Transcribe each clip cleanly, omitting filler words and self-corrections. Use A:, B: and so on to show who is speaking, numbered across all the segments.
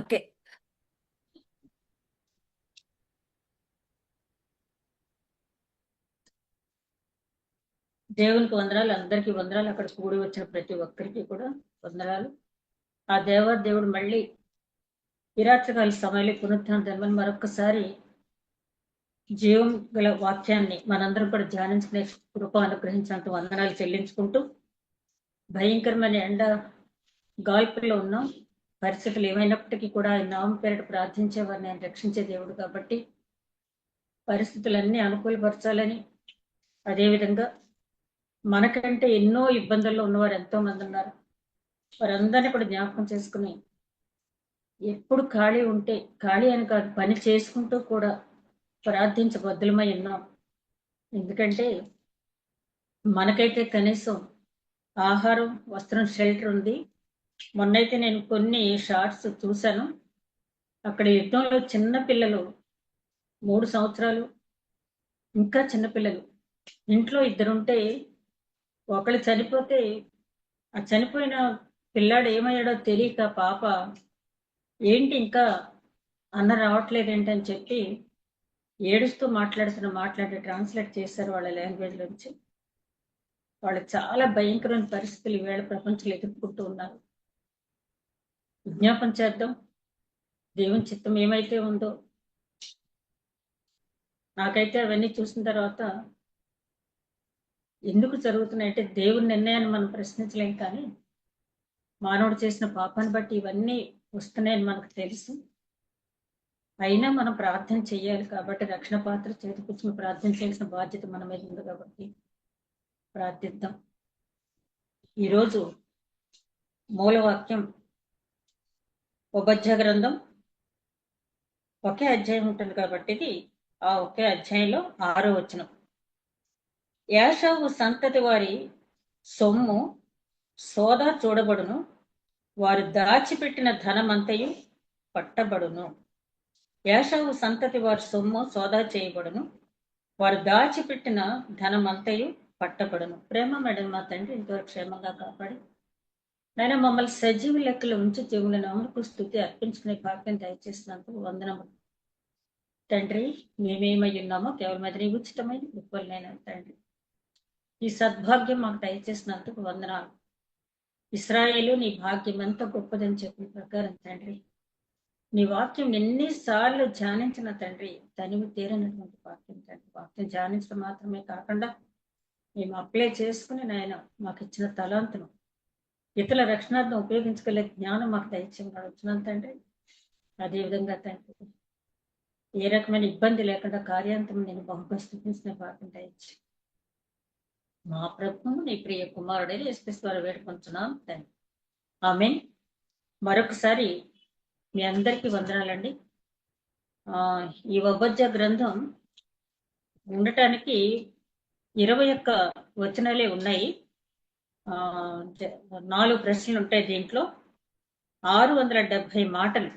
A: Okay. దేవునికి వందనాలు, అందరికీ వందనాలు. అక్కడ కూడి వచ్చిన ప్రతి ఒక్కరికి కూడా వందనాలు. ఆ దేవుడు మళ్ళీ విరాట్కాల సమయంలో పునరుత్థానం మరొకసారి జీవం గల వాక్యాన్ని మనందరం కూడా ధ్యానించుకునే కృప అనుగ్రహించినంత వందనాలు చెల్లించుకుంటూ, భయంకరమైన ఎండ గాల్పుల్లో ఉన్నాం. పరిస్థితులు ఏమైనప్పటికీ కూడా ఆయన నామం పేరిట ప్రార్థించేవారిని ఆయన రక్షించే దేవుడు కాబట్టి పరిస్థితులన్నీ అనుకూలపరచాలని, అదేవిధంగా మనకంటే ఎన్నో ఇబ్బందుల్లో ఉన్నవారు ఎంతో మంది ఉన్నారు. వారందరినీ కూడా జ్ఞాపకం చేసుకుని ఎప్పుడు ఖాళీ ఉంటే, ఖాళీ అని కాదు, పని చేసుకుంటూ కూడా ప్రార్థించబద్దులమై ఉన్నాం. ఎందుకంటే మనకైతే కనీసం ఆహారం, వస్త్రం, షెల్టర్ ఉంది. మొన్నైతే నేను కొన్ని షార్ట్స్ చూశాను. అక్కడ యుద్ధంలో చిన్న పిల్లలు 3 సంవత్సరాలు, ఇంకా చిన్నపిల్లలు ఇంట్లో ఇద్దరుంటే ఒకళ్ళు చనిపోతే ఆ చనిపోయిన పిల్లాడు ఏమయ్యాడో తెలియక పాప ఏంటి ఇంకా అన్న రావట్లేదు ఏంటని చెప్పి ఏడుస్తూ మాట్లాడే ట్రాన్స్లేట్ చేశారు వాళ్ళ లాంగ్వేజ్ నుంచి. వాళ్ళు చాలా భయంకరమైన పరిస్థితులు ఈవేళ ప్రపంచంలో ఎదుర్కొంటూ ఉన్నారు. విజ్ఞాపన చేద్దాం, దేవుని చిత్తం ఏమైతే ఉందో. నాకైతే అవన్నీ చూసిన తర్వాత ఎందుకు జరుగుతున్నాయంటే దేవుని నిర్ణయాన్ని మనం ప్రశ్నించలేం, కానీ మానవుడు చేసిన పాపాన్ని బట్టి ఇవన్నీ వస్తున్నాయని మనకు తెలుసు. అయినా మనం ప్రార్థన చెయ్యాలి కాబట్టి, రక్షణ పాత్ర చేతిపుచ్చుకుని ప్రార్థన చేయాల్సిన బాధ్యత మన మీద ఉంది కాబట్టి ప్రార్థిద్దాం. ఈరోజు మూలవాక్యం ఓబద్యా గ్రంథం ఒకే అధ్యాయం ఉంటుంది కాబట్టి ఇది ఆ ఒకే అధ్యాయంలో 6వ వచనం. ఏశావు సంతతి వారి సొమ్ము సోదా చూడబడును, వారు దాచిపెట్టిన ధనమంతయు పట్టబడును. ఏశావు సంతతి వారి సొమ్ము సోదా చేయబడును, వారు దాచిపెట్టిన ధనమంతయు పట్టబడును. ప్రేమ మేడం మా తండ్రి ఇంతవరకు క్షేమంగా కాపాడి నేను మమ్మల్ని సజీవ లెక్కలు ఉంచి దేవుని నామమునకు స్తుతి అర్పించుకునే భాగ్యం దయచేసినందుకు వందనములు తండ్రి. మేమేమై ఉన్నామో కేవలం అది నీ ఉచితమైన కృపలనైనా తండ్రి. ఈ సద్భాగ్యం మాకు దయచేసినందుకు వందనాలు. ఇశ్రాయేలు నీ భాగ్యం ఎంత గొప్పదని చెప్పిన ప్రకారం తండ్రి, నీ వాక్యం ఎన్నిసార్లు ధ్యానించిన తండ్రి తనివి తీరనటువంటి వాక్యం తండ్రి. వాక్యం ధ్యానించడం మాత్రమే కాకుండా మేము అప్లై చేసుకుని నాయన మాకు ఇచ్చిన తలాంతును ఇతరుల రక్షణార్థం ఉపయోగించుకోలే జ్ఞానం మాకు దయచేయమని వచ్చినాం తండ్రి. అదేవిధంగా తండ్రి ఏ రకమైన ఇబ్బంది లేకుండా కార్యాంతం నేను బహుగా స్థుతించిన భాగ్యం దయచి మా ప్రభువును నీ ప్రియ కుమారుడైన యేసుక్రీస్తు ద్వారా వేడుకొంచున్నాం తండ్రి. ఆమేన్. మరొకసారి మీ అందరికీ వందనాలండి. ఈ ఓబద్యా గ్రంథం ఉండటానికి 21 వచనాలే ఉన్నాయి. 4 ప్రశ్నలు ఉంటాయి దీంట్లో. 670 మాటలు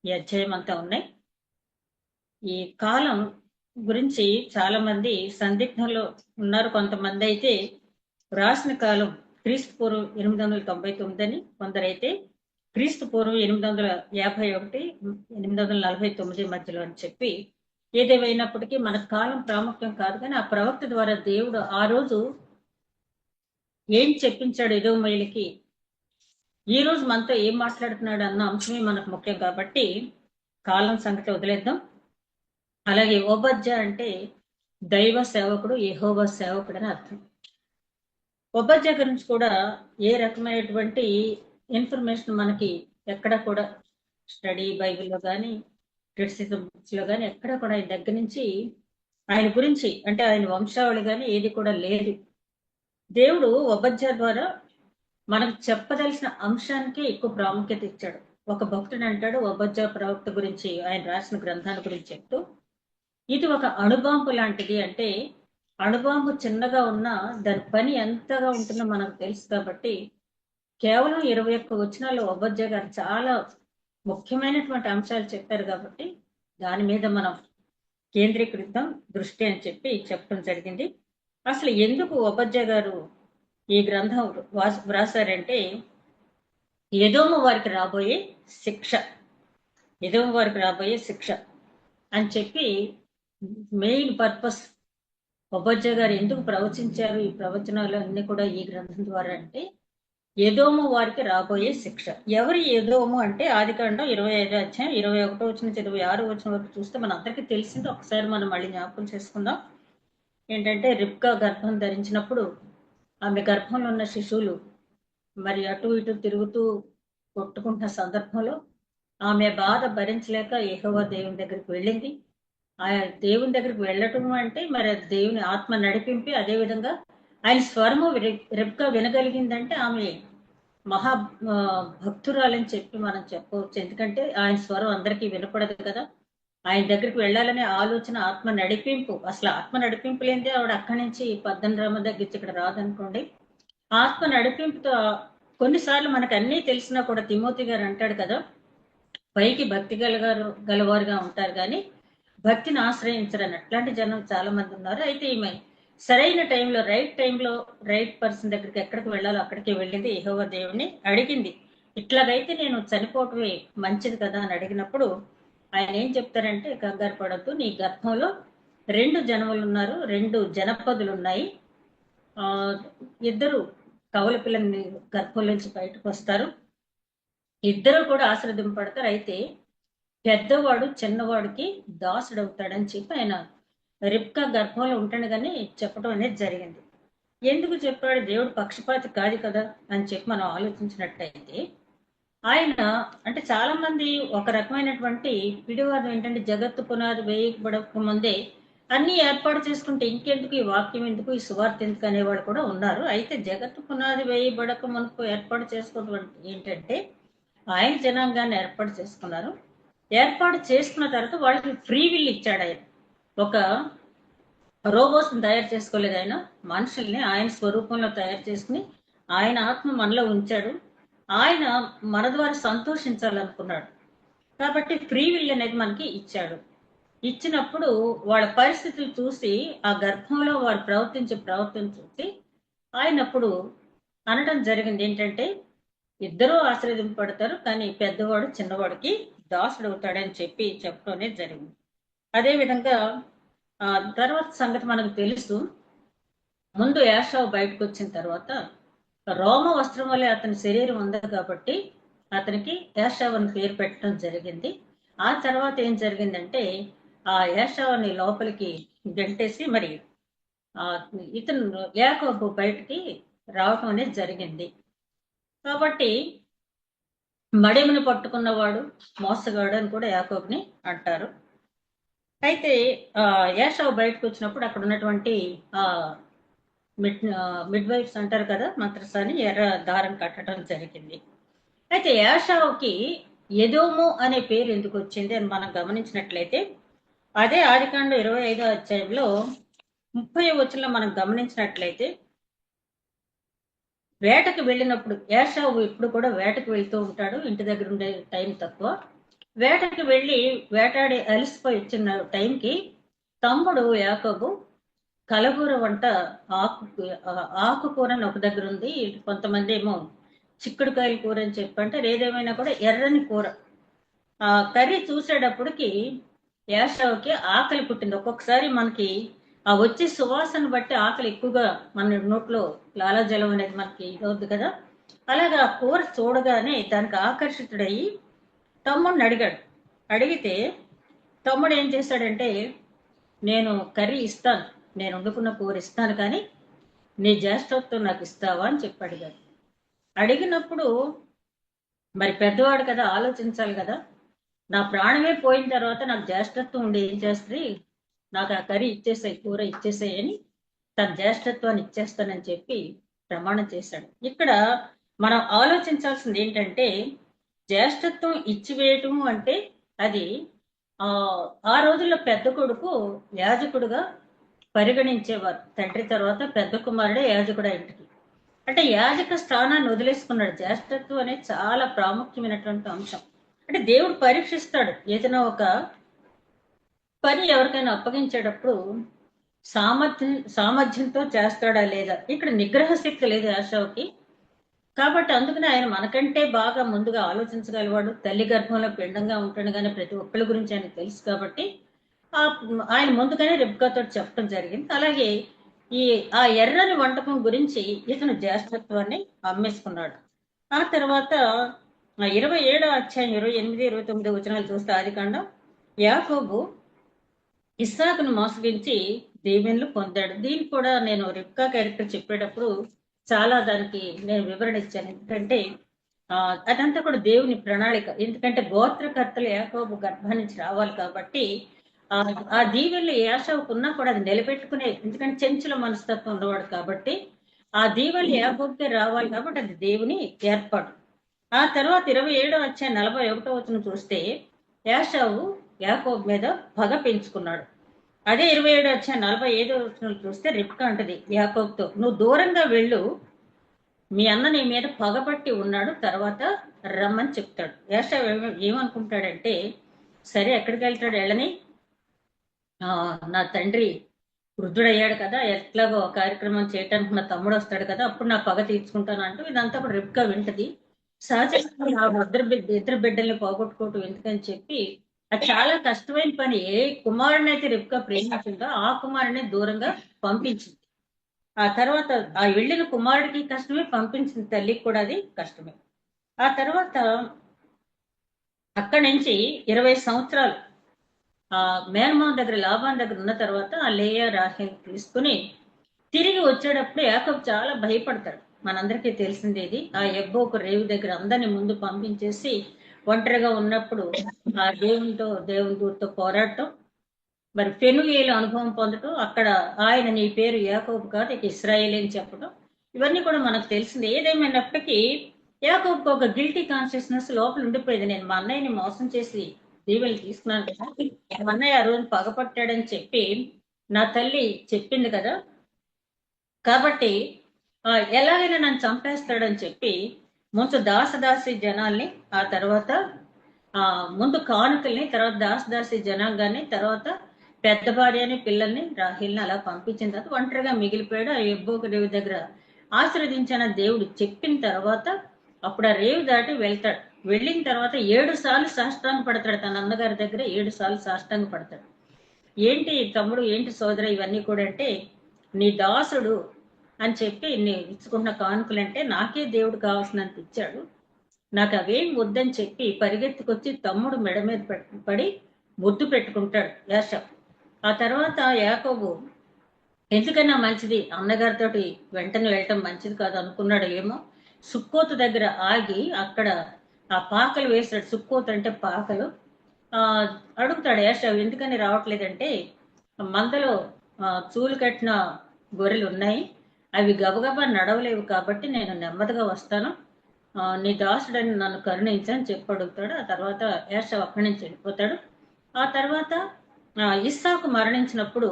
A: ఈ అధ్యాయం అంతా ఉన్నాయి. ఈ కాలం గురించి చాలా మంది సందిగ్ధంలో ఉన్నారు. కొంతమంది అయితే రాసిన కాలం క్రీస్తు పూర్వం 899 అని, కొందరైతే క్రీస్తు పూర్వం 851 849 మధ్యలో అని చెప్పి, ఏదేమైనప్పటికీ మన కాలం ప్రాముఖ్యం కాదు, కానీ ఆ ప్రవక్త ద్వారా దేవుడు ఆ రోజు ఏం చెప్పించాడు ఎదోమీయులకి, ఈ రోజు మనతో ఏం మాట్లాడుతున్నాడు అన్న అంశమే మనకు ముఖ్యం కాబట్టి కాలం సంగతి వదిలేద్దాం. అలాగే ఓబద్యా అంటే దైవ సేవకుడు, యెహోవా సేవకుడు అని అర్థం. ఓబద్యా గురించి కూడా ఏ రకమైనటువంటి ఇన్ఫర్మేషన్ మనకి ఎక్కడ కూడా స్టడీ బైబిల్లో కానీ క్రిటిసిజం బుక్స్ లో కానీ ఎక్కడ కూడా ఆయన దగ్గర నుంచి ఆయన గురించి అంటే ఆయన వంశావళి కానీ ఏది కూడా లేదు. దేవుడు ఓబద్యా ద్వారా మనకు చెప్పదలసిన అంశానికి ఎక్కువ ప్రాముఖ్యత ఇచ్చాడు. ఒక భక్తుడు అంటాడు ఓబద్యా ప్రవక్త గురించి ఆయన రాసిన గ్రంథాన్ని గురించి చెప్తూ, ఇది ఒక అణుబాంబు లాంటిది. అంటే అణుబాంబు చిన్నగా ఉన్నా దాని పని ఎంతగా ఉంటుందో మనకు తెలుసు కాబట్టి కేవలం 21 వచనాల్లో ఓబద్యా గారు చాలా ముఖ్యమైనటువంటి అంశాలు చెప్పారు కాబట్టి దాని మీద మనం కేంద్రీకృతం దృష్టి అని చెప్పి చెప్పడం జరిగింది. అసలు ఎందుకు ఓబద్యా గారు ఈ గ్రంథం వ్రాసారంటే ఎదోము వారికి రాబోయే శిక్ష, ఎదోము వారికి రాబోయే శిక్ష అని చెప్పి మెయిన్ పర్పస్ ఒబజ్జా గారు ఎందుకు ప్రవచించారు ఈ ప్రవచనాలు అన్ని కూడా ఈ గ్రంథం ద్వారా అంటే ఎదోము వారికి రాబోయే శిక్ష. ఎవరు ఎదోము అంటే ఆదికాండం 25 అధ్యాయం 21 వచ్చిన 26 వచ్చిన వరకు చూస్తే మన అందరికీ తెలిసింది. ఒకసారి మనం మళ్ళీ జ్ఞాపకం చేసుకుందాం. ఏంటంటే రిబ్కా గర్భం ధరించినప్పుడు ఆమె గర్భంలో ఉన్న శిశువులు మరి అటు ఇటు తిరుగుతూ కొట్టుకుంటున్న సందర్భంలో ఆమె బాధ భరించలేక యెహోవా దేవుని దగ్గరికి వెళ్ళింది. ఆ దేవుని దగ్గరికి వెళ్ళటం అంటే మరి దేవుని ఆత్మ నడిపింపి, అదేవిధంగా ఆయన స్వరము రిబ్కా వినగలిగిందంటే ఆమె మహా భక్తురాలని చెప్పి మనం చెప్పవచ్చు. ఎందుకంటే ఆయన స్వరం అందరికీ వినపడదు కదా. ఆయన దగ్గరికి వెళ్ళాలనే ఆలోచన, ఆత్మ నడిపింపు, అసలు ఆత్మ నడిపింపు లేనిదే ఆవిడ అక్కడి నుంచి 18 దగ్గర ఇక్కడ రాదనుకోండి. ఆత్మ నడిపింపుతో కొన్నిసార్లు మనకు అన్నీ తెలిసినా కూడా తిమోతి గారు అంటాడు కదా, పైకి భక్తి గలవారుగా ఉంటారు కానీ భక్తిని ఆశ్రయించరని. అట్లాంటి జనం చాలా మంది ఉన్నారు. అయితే ఈమె సరైన టైంలో రైట్ పర్సన్ దగ్గరికి ఎక్కడికి వెళ్ళాలో అక్కడికి వెళ్ళింది. యెహోవా దేవుని అడిగింది, ఇట్లాగైతే నేను చనిపోవటమే మంచిది కదా అని అడిగినప్పుడు ఆయన ఏం చెప్తారంటే, కంగారు పడద్దు, నీ గర్భంలో 2 జనములు ఉన్నారు, 2 జనపదులు ఉన్నాయి. ఇద్దరు కవల పిల్లల్ని గర్భంలోంచి బయటకు వస్తారు, ఇద్దరు కూడా ఆశీర్వదింపడతారు. అయితే పెద్దవాడు చిన్నవాడికి దాసుడవుతాడని చెప్పి ఆయన రిబ్కా గర్భంలో ఉంటాడుగానే చెప్పడం అనేది జరిగింది. ఎందుకు చెప్పాడు? దేవుడు పక్షపాతి కాదు కదా అని చెప్పి మనం ఆలోచించినట్టయితే, ఆయన అంటే చాలా మంది ఒక రకమైనటువంటి పిడివాదం ఏంటంటే, జగత్తు పునాది వేయబడక ముందే అన్ని ఏర్పాటు చేసుకుంటే ఇంకెందుకు ఈ వాక్యం ఎందుకు, ఈ సువార్త ఎందుకు అనేవాళ్ళు కూడా ఉన్నారు. అయితే జగత్తు పునాది వేయబడక మునుపు ఏర్పాటు చేసుకోవడం ఏంటంటే, ఆయన జనాంగాన్ని ఏర్పాటు చేసుకున్నారు. ఏర్పాటు చేసుకున్న తర్వాత వాళ్ళకి ఫ్రీ విల్ ఇచ్చాడు ఆయన. ఒక రోబోట్స్ని తయారు చేసుకోలేదు ఆయన, మనుషుల్ని ఆయన స్వరూపంలో తయారు చేసుకుని ఆయన ఆత్మ మనలో ఉంచాడు. ఆయన మన ద్వారా సంతోషించాలనుకున్నాడు కాబట్టి ఫ్రీ విల్ అనేది మనకి ఇచ్చాడు. ఇచ్చినప్పుడు వాళ్ళ పరిస్థితులు చూసి, ఆ గర్భంలో వాడు ప్రవర్తన చూసి ఆయన అప్పుడు అనడం జరిగింది ఏంటంటే, ఇద్దరూ ఆశీర్వదింపబడతారు కానీ పెద్దవాడు చిన్నవాడికి దాసుడు అవుతాడని చెప్పి చెప్పడం అనేది జరిగింది. అదేవిధంగా తర్వాత సంగతి మనకు తెలుసు. ముందు యాషావు బయటకు వచ్చిన తర్వాత రోమ వస్త్రం వల్లే అతని శరీరం ఉంది కాబట్టి అతనికి యాషావు అని పేరు పెట్టడం జరిగింది. ఆ తర్వాత ఏం జరిగిందంటే, ఆ యాషావుని లోపలికి గంటేసి మరి ఇతను యాకోబు బయటికి రావటం అనేది జరిగింది. కాబట్టి మడిమని పట్టుకున్నవాడు మోసగాడు అని కూడా యాకోబుని అంటారు. అయితే యాషావు బయటకు వచ్చినప్పుడు అక్కడ ఉన్నటువంటి మిడ్ వైఫ్స్ అంటారు కదా, మంత్రసాని ఎర్ర దారం కట్టడం జరిగింది. అయితే యాషావుకి ఎదోము అనే పేరు ఎందుకు వచ్చింది అని మనం గమనించినట్లయితే, అదే ఆదికాండం 25వ అధ్యాయంలో 30వ వచనంలో మనం గమనించినట్లయితే, వేటకు వెళ్ళినప్పుడు యాషావు ఇప్పుడు కూడా వేటకు వెళ్తూ ఉంటాడు, ఇంటి దగ్గర ఉండే టైం తక్కువ. వేటకి వెళ్ళి వేటాడి అలిసిపోయి వచ్చిన టైంకి తమ్ముడు యాకోబు కలగూర వంట ఆకుకూర అని ఒక దగ్గర ఉంది, కొంతమంది ఏమో చిక్కుడుకాయల కూర అని చెప్పంటే, ఏదేమైనా కూడా ఎర్రని కూర కర్రీ చూసేటప్పటికి యాషావుకి ఆకలి పుట్టింది. ఒక్కొక్కసారి మనకి ఆ వచ్చే సువాసన బట్టి ఆకలి ఎక్కువగా మన నోట్లో లాలాజలం అనేది మనకి ఇదవుద్ది కదా. అలాగా ఆ కూర చూడగానే దానికి ఆకర్షితుడయ్యి తమ్ముడిని అడిగాడు. అడిగితే తమ్ముడు ఏం చేశాడంటే, నేను కర్రీ ఇస్తాను, నేను వండుకున్న కూర ఇస్తాను, కానీ నీ జ్యేష్ఠత్వం నాకు ఇస్తావా అని చెప్పి అడిగాడు. అడిగినప్పుడు మరి పెద్దవాడు కదా, ఆలోచించాలి కదా. నా ప్రాణమే పోయిన తర్వాత నాకు జ్యేష్ఠత్వం ఉండి ఏం చేస్తుంది, నాకు ఆ కర్రీ ఇచ్చేసాయి, కూర ఇచ్చేసాయి అని తన జ్యేష్ఠత్వాన్ని ఇచ్చేస్తానని చెప్పి ప్రమాణం చేశాడు. ఇక్కడ మనం ఆలోచించాల్సింది ఏంటంటే, జ్యేష్ఠత్వం ఇచ్చివేయటం అంటే అది ఆ రోజుల్లో పెద్ద కొడుకు యాజకుడుగా పరిగణించేవారు. తండ్రి తర్వాత పెద్ద కుమారుడే యాజకుడు ఇంటికి. అంటే యాజక స్థానాన్ని వదిలేసుకున్నాడు. జ్యేష్ఠత్వం అనేది చాలా ప్రాముఖ్యమైనటువంటి అంశం. అంటే దేవుడు పరీక్షిస్తాడు, ఏదైనా ఒక పని ఎవరికైనా అప్పగించేటప్పుడు సామర్థ్యంతో చేస్తాడా లేదా. ఇక్కడ నిగ్రహ శక్తి లేదు యాషావుకి. కాబట్టి అందుకని ఆయన మనకంటే బాగా ముందుగా ఆలోచించగలవాడు. తల్లి గర్భంలో పిండంగా ఉంటాడు కానీ ప్రతి ఒక్కళ్ళ గురించి ఆయనకు తెలుసు కాబట్టి ఆ ఆయన ముందుగానే రిబ్కాతో చెప్పడం జరిగింది. అలాగే ఈ ఆ ఎర్రని వంటకం గురించి ఇతను జ్యేష్ఠత్వాన్ని అమ్మేసుకున్నాడు. ఆ తర్వాత 27వ అధ్యాయం 28, 29 వచనాలు చూస్తే ఆదికాండం, యాకోబు ఇస్సాకును మోసగించి దీవెనలు పొందాడు. దీనికి కూడా నేను రిబ్కా క్యారెక్టర్ చెప్పేటప్పుడు చాలా దానికి నేను వివరణ ఇచ్చాను. ఎందుకంటే అదంతా కూడా దేవుని ప్రణాళిక. ఎందుకంటే గోత్రకర్తలు యాకోబు గర్భం నుంచి రావాలి కాబట్టి ఆ ఆ దీవెనలు యాషావుకు ఉన్నా కూడా అది నిలబెట్టుకునే, ఎందుకంటే చెంచుల మనస్తత్వం ఉన్నవాడు కాబట్టి ఆ దీవెనలు యాకోబుకే రావాలి కాబట్టి అది దేవుని ఏర్పాటు. ఆ తర్వాత 27వ అధ్యాయం 41వ వచనం చూస్తే యాషావు యాకోబు మీద పగ పెంచుకున్నాడు. అదే 27వ అధ్యాయం 45వ వచనం చూస్తే రిబ్కా అంటది యాకోబుతో, నువ్వు దూరంగా వెళ్ళు, మీ అన్న నీ మీద పగపట్టి ఉన్నాడు, తర్వాత రమ్మని చెప్తాడు. యాషావు ఏమనుకుంటాడంటే, సరే ఎక్కడికి వెళ్తాడు వెళ్ళని, నా తండ్రి వృద్ధుడయ్యాడు కదా, ఎట్లాగో కార్యక్రమం చేయటానికి నా తమ్ముడు వస్తాడు కదా, అప్పుడు నా పగ తీర్చుకుంటాను అంటూ ఇదంతా కూడా రిబ్కా వింటది. సహజంగా ఆ ఇద్దరు బిడ్డల్ని పోగొట్టుకోవటం ఎందుకని చెప్పి అది చాలా కష్టమైన పని. ఏ కుమారుని అయితే రిబ్కా ప్రేమించిందో ఆ కుమారుని దూరంగా పంపించింది. ఆ తర్వాత ఆ వెళ్ళిన కుమారుడికి కష్టమే, పంపించిన తల్లికి కూడా అది కష్టమే. ఆ తర్వాత అక్కడి నుంచి 20 సంవత్సరాలు ఆ మేనమామ దగ్గర లాభాన్ దగ్గర ఉన్న తర్వాత ఆ లేయా రాహేల్ తీసుకుని తిరిగి వచ్చేటప్పుడు యాకోబు చాలా భయపడతాడు. మనందరికీ తెలిసిందేది. ఆ ఎబ్బోకు రేవు దగ్గర అందరిని ముందు పంపించేసి ఒంటరిగా ఉన్నప్పుడు ఆ దేవుని దూతతో పోరాటం, మరి పెనుయేలు అనుభవం పొందటం, అక్కడ ఆయన నీ పేరు యాకోబు కాదు ఇక ఇస్రాయేల్ అని చెప్పడం, ఇవన్నీ కూడా మనకు తెలిసింది. ఏదేమైనప్పటికీ యాకోబుకు ఒక గిల్టీ కాన్షియస్నెస్ లోపల ఉండిపోయింది. నేను మా అన్నయ్యని మోసం చేసి దీవెలు తీసుకున్నాను కదా, మా అన్నయ్య ఆ రోజు పగపట్టాడని చెప్పి నా తల్లి చెప్పింది కదా, కాబట్టి ఎలాగైనా నన్ను చంపేస్తాడని చెప్పి ముందు దాసదాసి జనాల్ని, ఆ తర్వాత ముందు కానుకల్ని, తర్వాత దాసదాసి జనాంగాన్ని, తర్వాత పెద్ద భార్యని పిల్లల్ని రాహిల్ని అలా పంపించిన తర్వాత ఒంటరిగా మిగిలిపోయాడు. ఆ ఎబ్బోక రేవు దగ్గర ఆశీర్వదించిన దేవుడు చెప్పిన తర్వాత అప్పుడు ఆ రేవు దాటి వెళ్తాడు. వెళ్ళిన తర్వాత 7 సార్లు సాష్టాంగ పడతాడు. తన అన్నగారి దగ్గర 7 సార్లు సాష్టాంగ పడతాడు. ఏంటి తమ్ముడు, ఏంటి సోదర ఇవన్నీ కూడా అంటే, నీ దాసుడు అని చెప్పి నేను ఇచ్చుకున్న కానుకలంటే నాకే దేవుడు కావాల్సినంత ఇచ్చాడు, నాకు అవేం వద్దని చెప్పి పరిగెత్తుకొచ్చి తమ్ముడు మెడ మీద పడి ముద్దు పెట్టుకుంటాడు యాషావు. ఆ తర్వాత యాకోబు ఎందుకన్నా మంచిది అన్నగారితో వెంటనే వెళ్ళటం మంచిది కాదు అనుకున్నాడు ఏమో, సుక్కోతు దగ్గర ఆగి అక్కడ ఆ పాకలు వేస్తాడు. సుక్కోతు అంటే పాకలు. అడుగుతాడు యాషావు ఎందుకని రావట్లేదంటే, మందలో చూలు కట్టిన గొర్రెలు ఉన్నాయి, అవి గబగబా నడవలేవు కాబట్టి నేను నెమ్మదిగా వస్తాను, నీ దాసుడని నన్ను కరుణించని చెప్పి అడుగుతాడు. ఆ తర్వాత యాషావు అక్కడి నుంచి వెళ్ళిపోతాడు. ఆ తర్వాత ఇస్సాకు మరణించినప్పుడు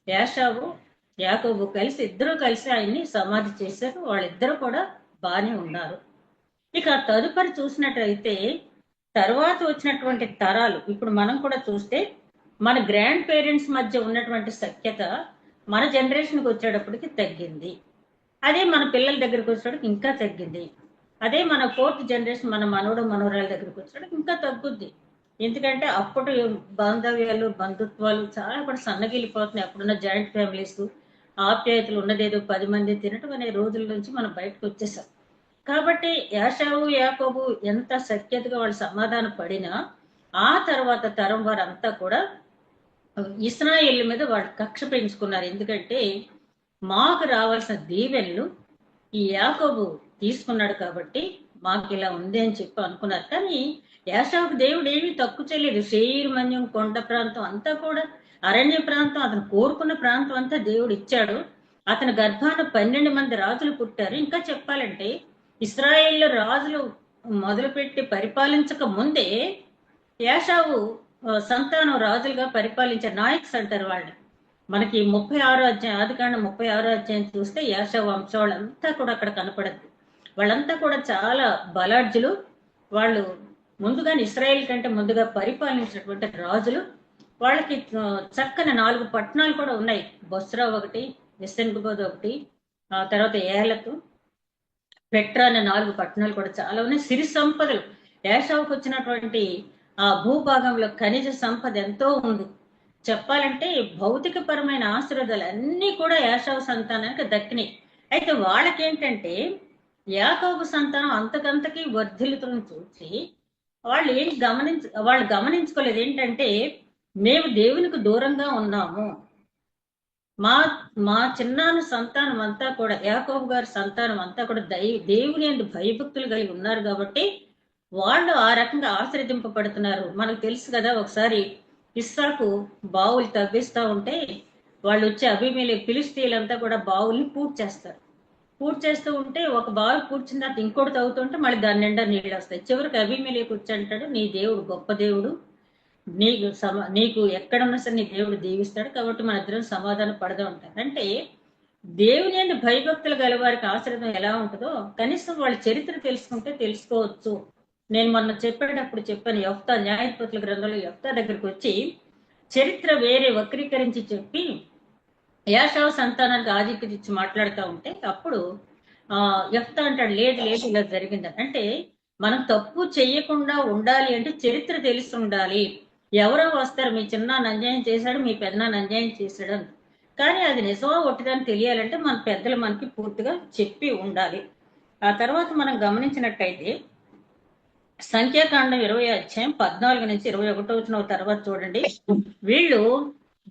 A: యాషావు యాకోబు ఇద్దరూ కలిసి ఆయన్ని సమాధి చేశారు. వాళ్ళిద్దరూ కూడా బాగానే ఉన్నారు. ఇక తదుపరి చూసినట్లయితే తర్వాత వచ్చినటువంటి తరాలు ఇప్పుడు మనం కూడా చూస్తే మన గ్రాండ్ పేరెంట్స్ మధ్య ఉన్నటువంటి సఖ్యత మన జనరేషన్కి వచ్చేటప్పటికి తగ్గింది. అదే మన పిల్లల దగ్గరికి వచ్చేటప్పటికి ఇంకా తగ్గింది. అదే మన 4th జనరేషన్ మన మనవడు మనవరాల దగ్గరికి వచ్చేటప్పటికి ఇంకా తగ్గుద్ది. ఎందుకంటే అప్పుడు బాంధవ్యాలు బంధుత్వాలు చాలా కూడా సన్నగిలిపోతున్నాయి. అప్పుడున్న జాయింట్ ఫ్యామిలీస్ ఆప్యాయతలు ఉన్నదేదో 10 మంది తినటం అనే రోజుల నుంచి మనం బయటకు వచ్చేసాం. కాబట్టి యాషావు యాకోబు ఎంత సఖ్యతగా వాళ్ళు సమాధాన పడినా ఆ తర్వాత తరం వారంతా కూడా ఇస్రాయేల్ మీద వాళ్ళు కక్ష పెంచుకున్నారు. ఎందుకంటే మాకు రావాల్సిన దీవెనలు ఈ యాకోబు తీసుకున్నాడు కాబట్టి మాకు ఇలా ఉంది అని చెప్పి అనుకున్నారు. కానీ యాషావుకు దేవుడు ఏమీ తక్కువ చేయలేదు. షేర్ మన్యం కొండ ప్రాంతం అంతా కూడా అరణ్య ప్రాంతం, అతను కోరుకున్న ప్రాంతం అంతా దేవుడు ఇచ్చాడు. అతని గర్భాన 12 మంది రాజులు పుట్టారు. ఇంకా చెప్పాలంటే ఇస్రాయేల్లో రాజులు మొదలుపెట్టి పరిపాలించక ముందే యాషావు సంతానం రాజులుగా పరిపాలించారు. నాయక్స్ అంటారు వాళ్ళు. మనకి 36వ అధ్యాయం ఆదికాండం 36వ అధ్యాయం చూస్తే యాషావు వంశం వాళ్ళంతా కూడా అక్కడ కనపడద్దు. వాళ్ళంతా కూడా చాలా బలాఢ్యులు. వాళ్ళు ముందుగానే ఇస్రాయేల్ కంటే ముందుగా పరిపాలించినటువంటి రాజులు. వాళ్ళకి చక్కని 4 పట్టణాలు కూడా ఉన్నాయి. బొస్రా ఒకటి, ఎస్సెన్గుబోద్ ఒకటి, తర్వాత ఏలతు, పెట్రా అనే 4 పట్టణాలు కూడా చాలా ఉన్నాయి. సిరి సంపదలు ఏషావుకు వచ్చినటువంటి ఆ భూభాగంలో ఖనిజ సంపద ఎంతో ఉంది. చెప్పాలంటే భౌతిక పరమైన ఆశీర్వాదాలు అన్నీ కూడా ఏషావు సంతానానికి దక్కినాయి. అయితే వాళ్ళకేంటంటే యాకోబు సంతానం అంతకంతకి వర్ధిల్లుతున్న చూసి వాళ్ళు గమనించుకోలేదు ఏంటంటే మేము దేవునికి దూరంగా ఉన్నాము. మా మా చిన్నాన్న సంతానం అంతా కూడా యాకోబు గారి సంతానం అంతా కూడా దేవుని యందు భయభక్తులు కలిగి ఉన్నారు కాబట్టి వాళ్ళు ఆ రకంగా ఆశ్రదింపబడుతున్నారు. మనకు తెలుసు కదా, ఒకసారి ఇస్సాకు బావులు తవ్విస్తా ఉంటే వాళ్ళు వచ్చి అబీమెలెకు ఫిలిష్తీయులంతా కూడా బావుల్ని పూర్తి చేస్తారు. పూర్తి చేస్తూ ఉంటే ఒక బావి పూడ్చిన తర్వాత ఇంకోటి తవ్వుతుంటే మళ్ళీ దాని నిండా నీళ్ళు వస్తాయి. చివరికి అబీమెలెకు వచ్చి అంటాడు, నీ దేవుడు గొప్ప దేవుడు, నీకు ఎక్కడున్నా సరే నీ దేవుడు దీవిస్తాడు, కాబట్టి మన ఇద్దరం సమాధానం పడదా ఉంటారు. అంటే దేవుని యందు భయభక్తులు గల వారికి ఆశ్రదం ఎలా ఉంటుందో కనీసం వాళ్ళ చరిత్ర తెలుసుకుంటే తెలుసుకోవచ్చు. నేను మొన్న చెప్పేటప్పుడు చెప్పాను, యెఫ్తా న్యాయాధిపతుల గ్రంథంలో యెఫ్తా దగ్గరికి వచ్చి చరిత్ర వేరే వక్రీకరించి చెప్పి యాషావు సంతానానికి ఆధిక్యత ఇచ్చి మాట్లాడుతూ ఉంటే అప్పుడు యెఫ్తా అంటాడు, లేదు లేదు ఇలా జరిగిందని. అంటే మనం తప్పు చెయ్యకుండా ఉండాలి అంటే చరిత్ర తెలిసి ఉండాలి. ఎవరో వస్తారు, మీ చిన్నాన్న అన్యాయం చేశాడు, మీ పెద్దనాన్న అన్యాయం చేశాడు అని. కానీ అది నిజమా ఒట్టిదని తెలియాలంటే మన పెద్దలు మనకి పూర్తిగా చెప్పి ఉండాలి. ఆ తర్వాత మనం గమనించినట్టయితే సంఖ్యాకాండం 20 అధ్యాయం 14 నుంచి 21 వచ్చిన తర్వాత చూడండి, వీళ్ళు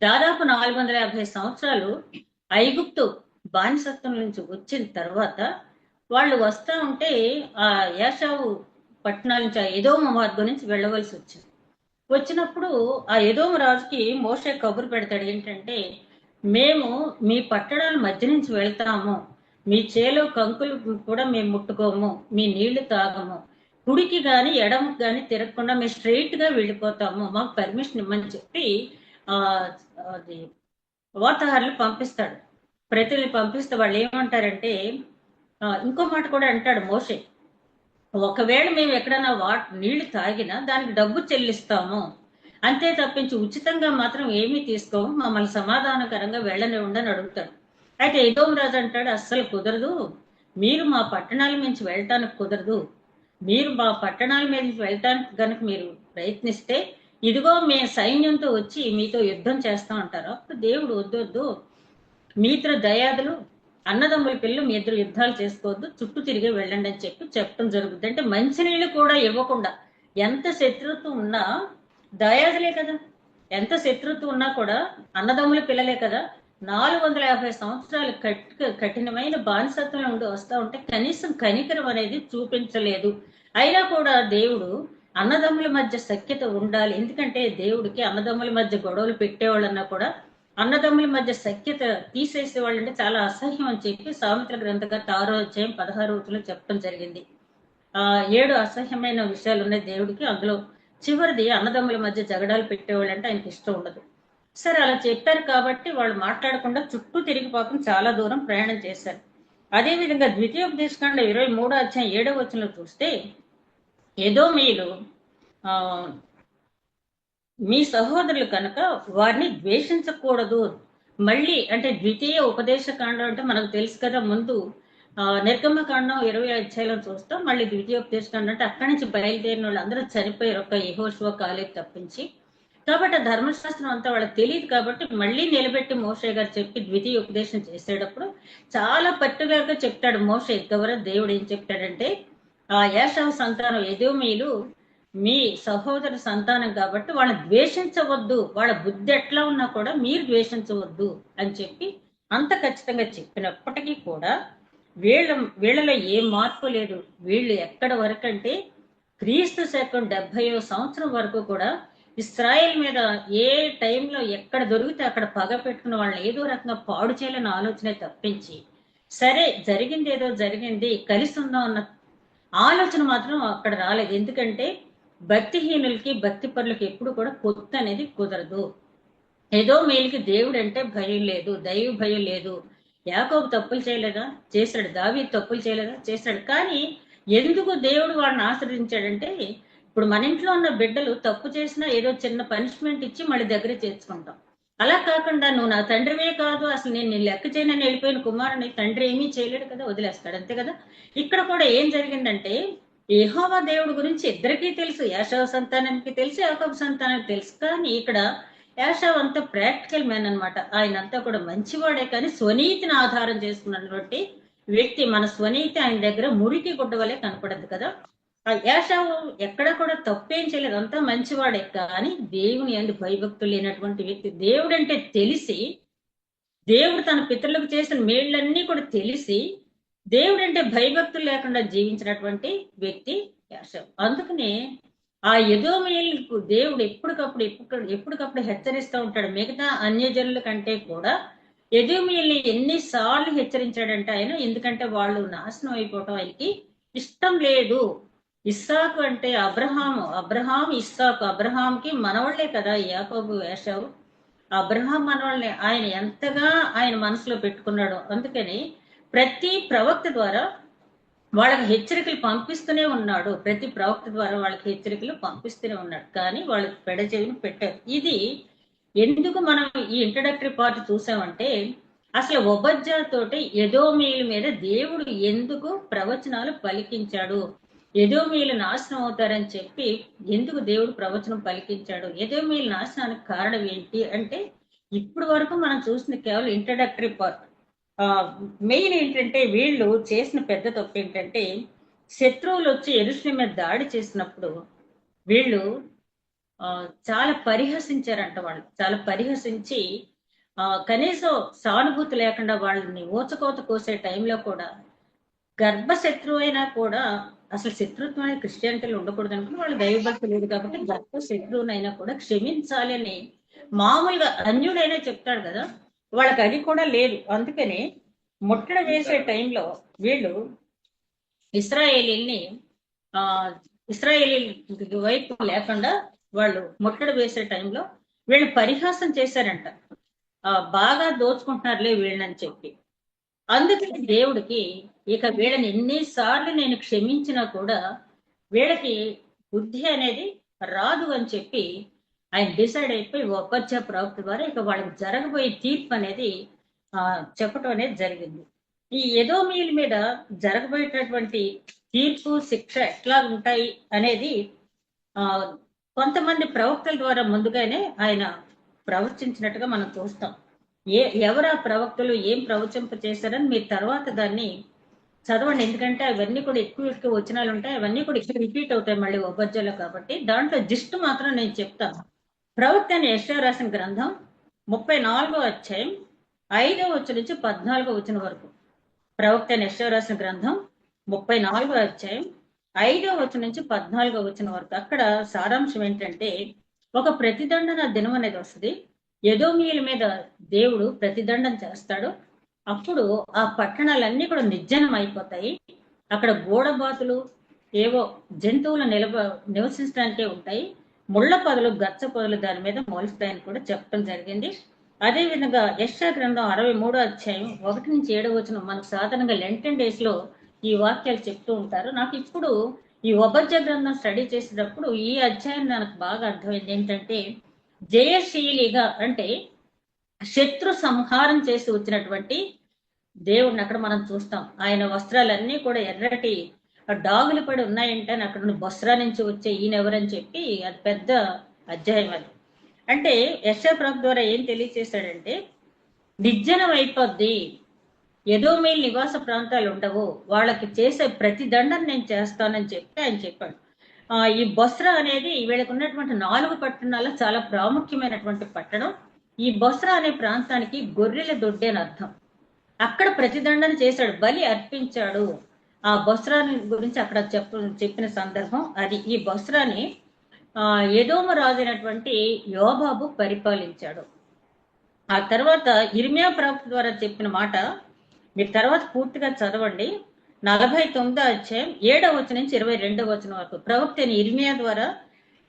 A: దాదాపు 450 సంవత్సరాలు ఐగుప్తు బానిసత్వం నుంచి వచ్చిన తర్వాత వాళ్ళు వస్తా ఉంటే ఆ ఏషావు పట్టణాల నుంచి ఆ ఎదోము మార్గం నుంచి వెళ్ళవలసి వచ్చింది. వచ్చినప్పుడు ఆ ఎదోము రాజుకి మోషే కబురు పెడతాడు ఏంటంటే, మేము మీ పట్టణాల మధ్య నుంచి వెళ్తాము, మీ చేలో కంకులు కూడా మేము ముట్టుకోము, మీ నీళ్లు తాగము, కుడికి గాని ఎడమకి గాని తిరగకుండా మేము స్ట్రైట్ గా వెళ్ళిపోతాము, మాకు పర్మిషన్ ఇమ్మని చెప్పి ఆ అది వార్తాహరులు పంపిస్తాడు. ప్రతిని పంపిస్తే వాళ్ళు ఏమంటారంటే, ఇంకో మాట కూడా అంటాడు మోషే, ఒకవేళ మేము ఎక్కడైనా నీళ్లు తాగినా దానికి డబ్బు చెల్లిస్తాము, అంతే తప్పించి ఉచితంగా మాత్రం ఏమీ తీసుకోము, మమ్మల్ని సమాధానకరంగా వెళ్ళనివ్వండి అని అడుగుతాడు. అయితే ఎదోము రాజు అంటాడు, అస్సలు కుదరదు, మీరు మా పట్టణాల నుంచి వెళ్ళటానికి కుదరదు, మీరు మా పట్టణాల మీద వెళ్ళటానికి కనుక మీరు ప్రయత్నిస్తే ఇదిగో మేము సైన్యంతో వచ్చి మీతో యుద్ధం చేస్తాం అంటారు. అప్పుడు దేవుడు వద్దు, మీ ఇద్దరు దయాదులు అన్నదమ్ముల పిల్లలు మీ ఇద్దరు యుద్ధాలు చేసుకోవద్దు, చుట్టూ తిరిగి వెళ్ళండి అని చెప్పడం జరుగుతుంది. అంటే మంచినీళ్ళు కూడా ఇవ్వకుండా, ఎంత శత్రుత్వం ఉన్నా దయాదులే కదా, ఎంత శత్రుత్వం ఉన్నా కూడా అన్నదమ్ముల పిల్లలే కదా, 450 సంవత్సరాలు కఠినమైన బానిసత్వంలో ఉండి వస్తా ఉంటే కనీసం కనికరం అనేది చూపించలేదు. అయినా కూడా దేవుడు అన్నదమ్ముల మధ్య సఖ్యత ఉండాలి, ఎందుకంటే దేవుడికి అన్నదమ్ముల మధ్య గొడవలు పెట్టేవాళ్ళన్నా కూడా అన్నదమ్ముల మధ్య సఖ్యత తీసేసే వాళ్ళంటే చాలా అసహ్యం అని చెప్పి సామెతల గ్రంథకర్త 6వ అధ్యాయం 16వ వచనంలో చెప్పడం జరిగింది. 7 అసహ్యమైన విషయాలు ఉన్నాయి దేవుడికి, అందులో చివరిది అన్నదమ్ముల మధ్య జగడాలు పెట్టేవాళ్ళంటే ఆయనకి ఇష్టం ఉండదు. సరే అలా చెప్పారు కాబట్టి వాళ్ళు మాట్లాడకుండా చుట్టూ తిరిగి పాపం చాలా దూరం ప్రయాణం చేశారు. అదేవిధంగా ద్వితీయోపదేశకాండ 23వ అధ్యాయం 7వ వచనంలో చూస్తే, ఎదోమీయులు మీ సహోదరులు కనుక వారిని ద్వేషించకూడదు. మళ్ళీ అంటే ద్వితీయ ఉపదేశ కాండం అంటే మనకు తెలుసు కదా, ముందు నిర్గమకాండం 20 అధ్యాయంలో చూస్తాం, మళ్ళీ ద్వితీయోపదేశ కాండం అంటే అక్కడి నుంచి బయలుదేరిన వాళ్ళు అందరూ చనిపోయారు, ఒక్క యెహోషువ కాలేబు తప్పించి. కాబట్టి ధర్మశాస్త్రం అంతా వాళ్ళకి తెలియదు కాబట్టి మళ్ళీ నిలబెట్టి మోషే గారు చెప్పి ద్వితీయ ఉపదేశం చేసేటప్పుడు చాలా పర్టికులర్ గా చెప్తాడు మోషే ద్వారా. దేవుడు ఏం చెప్తాడంటే, ఆ ఏషావు సంతానం ఎదోమీయులు మీ సహోదర సంతానం కాబట్టి వాళ్ళని ద్వేషించవద్దు, వాళ్ళ బుద్ధి ఎట్లా ఉన్నా కూడా మీరు ద్వేషించవద్దు అని చెప్పి అంత ఖచ్చితంగా చెప్పినప్పటికీ కూడా వీళ్ళలో ఏ మార్పు లేదు. వీళ్ళు ఎక్కడ వరకు అంటే క్రీస్తు శకం 70వ సంవత్సరం వరకు కూడా ఇస్రాయేల్ మీద ఏ టైంలో ఎక్కడ దొరికితే అక్కడ పగ పెట్టుకున్న వాళ్ళని ఏదో రకంగా పాడు చేయాలని ఆలోచనే తప్పించి, సరే జరిగింది ఏదో జరిగింది కలిసి ఉందాం అన్న ఆలోచన మాత్రం అక్కడ రాలేదు. ఎందుకంటే భక్తిహీనులకి భక్తి పరులకి ఎప్పుడు కూడా పొత్తు అనేది కుదరదు. ఏదో మేలుకి దేవుడు అంటే భయం లేదు, దైవ భయం లేదు. యాకోబు తప్పులు చేయలేదా? చేశాడు. దావీదు తప్పులు చేయలేదా? చేశాడు. కానీ ఎందుకు దేవుడు వాడిని ఆశ్రయించాడంటే, ఇప్పుడు మన ఇంట్లో ఉన్న బిడ్డలు తప్పు చేసినా ఏదో చిన్న పనిష్మెంట్ ఇచ్చి మళ్ళీ దగ్గర చేర్చుకుంటాం. అలా కాకుండా నువ్వు నా తండ్రివే కాదు, అసలు నేను లెక్క చేయనని వెళ్ళిపోయిన కుమారుని తండ్రి ఏమీ చేయలేడు కదా, వదిలేస్తాడు అంతే కదా. ఇక్కడ కూడా ఏం జరిగిందంటే యెహోవా దేవుడి గురించి ఇద్దరికీ తెలుసు, యాషావు సంతానానికి తెలుసు, యాకోబు సంతానానికి తెలుసు. కానీ ఇక్కడ యాషావు అంతా ప్రాక్టికల్ మ్యాన్ అనమాట. ఆయన అంతా కూడా మంచివాడే, కానీ స్వనీతిని ఆధారం చేసుకున్నటువంటి వ్యక్తి. మన స్వనీతి ఆయన దగ్గర మురికి గుడ్డ వలె కనపడదు కదా. ఆ యాషావు ఎక్కడ కూడా తప్పేం చేయలేదు, అంతా మంచివాడే. కానీ దేవుని యందు భయభక్తులు లేనటువంటి వ్యక్తి. దేవుడంటే తెలిసి, దేవుడు తన పితరులకు చేసిన మేళ్ళన్నీ కూడా తెలిసి, దేవుడంటే భయభక్తులు లేకుండా జీవించినటువంటి వ్యక్తి యాషావు. అందుకనే ఆ ఎదోమీయులకు దేవుడు ఎప్పటికప్పుడు హెచ్చరిస్తూ ఉంటాడు. మిగతా అన్యజనుల కంటే కూడా ఎదోమీయుల్ని ఎన్నిసార్లు హెచ్చరించాడంటే ఆయన, ఎందుకంటే వాళ్ళు నాశనం అయిపోవటం ఆయనకి ఇష్టం లేదు. ఇస్సాకు అంటే అబ్రహాం ఇస్సాకు, అబ్రహాంకి మనవాళ్లే కదా యాకోబు యాషావు. అబ్రహాం మనవాళ్ళని ఆయన ఎంతగా ఆయన మనసులో పెట్టుకున్నాడు. అందుకని ప్రతి ప్రవక్త ద్వారా వాళ్ళకి హెచ్చరికలు పంపిస్తూనే ఉన్నాడు. ప్రతి ప్రవక్త ద్వారా వాళ్ళకి హెచ్చరికలు పంపిస్తూనే ఉన్నాడు. కానీ వాళ్ళకి పెడచెవిని పెట్టారు. ఇది ఎందుకు మనం ఈ ఇంట్రడక్టరీ పార్ట్ చూసామంటే, అసలు ఒబజ్జాతోటి ఎదోమీయుల మీద దేవుడు ఎందుకు ప్రవచనాలు పలికించాడు, ఎదోమీయులు నాశనం అవుతారని చెప్పి ఎందుకు దేవుడు ప్రవచనం పలికించాడు, ఎదోమీయుల నాశనానికి కారణం ఏంటి అంటే, ఇప్పుడు వరకు మనం చూసిన కేవలం ఇంట్రడక్టరీ పార్ట్. మెయిన్ ఏంటంటే వీళ్ళు చేసిన పెద్ద తప్పు ఏంటంటే, శత్రువులు వచ్చి యెరూషలేము మీద దాడి చేసినప్పుడు వీళ్ళు చాలా పరిహసించారంట. వాళ్ళు చాలా పరిహసించి కనీసం సానుభూతి లేకుండా వాళ్ళని ఊచకోత కోసే టైంలో కూడా, గర్భశత్రువు అయినా కూడా, అసలు శత్రుత్వం అనేది క్రిస్టియానిటీలో ఉండకూడదు అనుకుని, వాళ్ళు దైవభక్తి లేదు కాబట్టి గర్భ శత్రువునైనా కూడా క్షమించాలి అని మామూలుగా అన్యుడైనా చెప్తాడు కదా, వాళ్ళకి అది కూడా లేదు. అందుకని ముట్టడి వేసే టైంలో వీళ్ళు ఇస్రాయేలీల్ని ఇస్రాయేలీ వైపు లేకుండా వాళ్ళు ముట్టడి వేసే టైంలో వీళ్ళు పరిహాసం చేశారంట. బాగా దోచుకుంటున్నారులే వీళ్ళని చెప్పి. అందుకని దేవుడికి ఇక వీళ్ళని ఎన్నిసార్లు నేను క్షమించినా కూడా వీళ్ళకి బుద్ధి అనేది రాదు అని చెప్పి ఆయన డిసైడ్ అయిపోయి ఒబజ్జా ప్రవక్త ద్వారా ఇక వాళ్ళకి జరగబోయే తీర్పు అనేది చెప్పటం అనేది జరిగింది. ఈ ఎదోమీయుల మీద జరగబోయేటటువంటి తీర్పు శిక్ష ఎట్లా ఉంటాయి అనేది కొంతమంది ప్రవక్తల ద్వారా ముందుగానే ఆయన ప్రవచించినట్టుగా మనం చూస్తాం. ఎవరు ఆ ప్రవక్తలు ఏం ప్రవచింప చేశారని మీరు తర్వాత దాన్ని చదవండి. ఎందుకంటే అవన్నీ కూడా ఎక్కువ వచనాలు ఉంటాయి, అవన్నీ కూడా ఇక్కడ రిపీట్ అవుతాయి మళ్ళీ ఒబజ్జాలో. కాబట్టి దాంట్లో జిస్ట్ మాత్రం నేను చెప్తాను. ప్రవక్త అని యెషయా రాసిన గ్రంథం 34వ అధ్యాయం 5వ వచనం నుంచి 14వ వచనం వరకు. ప్రవక్త అని యెషయా రాసిన గ్రంథం 34వ అధ్యాయం 5వ వచనం నుంచి 14వ వచనం వరకు. అక్కడ సారాంశం ఏంటంటే, ఒక ప్రతిదండన దినం అనేది వస్తుంది. ఎదోమీయుల మీద దేవుడు ప్రతిదండం చేస్తాడు. అప్పుడు ఆ పట్టణాలన్నీ కూడా నిర్జనం అయిపోతాయి. అక్కడ గోడబాతులు, ఏవో జంతువులు నివసించడానికే ఉంటాయి. ముళ్ళ పొదలు, గచ్చ పొదలు దాని మీద మొలుస్తాయని కూడా చెప్పడం జరిగింది. అదే విధంగా యెషయా గ్రంథం 63వ అధ్యాయం 1 నుంచి 7వ వచనం మనకు సాధారణంగా లెంటెన్ డేస్ లో ఈ వాక్యాలు చెప్తూ ఉంటారు. నాకు ఇప్పుడు ఈ ఒబజ్జా గ్రంథం స్టడీ చేసేటప్పుడు ఈ అధ్యాయం నాకు బాగా అర్థమైంది. ఏంటంటే, జయశీలిగా అంటే శత్రు సంహారం చేసి వచ్చినటువంటి దేవుడిని అక్కడ మనం చూస్తాం. ఆయన వస్త్రాలన్నీ కూడా ఎర్రటి డాగులు పడి ఉన్నాయంటే అక్కడ బొస్రా నుంచి వచ్చే ఈయన ఎవరని చెప్పి అది పెద్ద అధ్యాయం. అది అంటే యెషయా ప్రవక్త ద్వారా ఏం తెలియచేశాడంటే, నిర్జనం అయిపోద్ది, ఎదోమీయుల నివాస ప్రాంతాలు ఉండవు, వాళ్ళకి చేసే ప్రతి దండం నేను చేస్తానని చెప్పి ఆయన చెప్పాడు. ఈ బొస్రా అనేది వీళ్ళకి ఉన్నటువంటి 4 పట్టణాల్లో చాలా ప్రాముఖ్యమైనటువంటి పట్టణం. ఈ బొస్రా అనే ప్రాంతానికి గొర్రెల దొడ్డి అని అర్థం. అక్కడ ప్రతిదండన చేశాడు, బలి అర్పించాడు. ఆ బొస్రాని గురించి అక్కడ చెప్పిన సందర్భం అది. ఈ బొస్రాని ఎదోము రాజు అయినటువంటి యోబాబు పరిపాలించాడు. ఆ తర్వాత ఇర్మియా ప్రవక్త ద్వారా చెప్పిన మాట మీరు తర్వాత పూర్తిగా చదవండి. 49వ అధ్యాయం 7వ వచనం నుంచి 22వ వచనం వరకు ప్రవక్త ఇర్మియా ద్వారా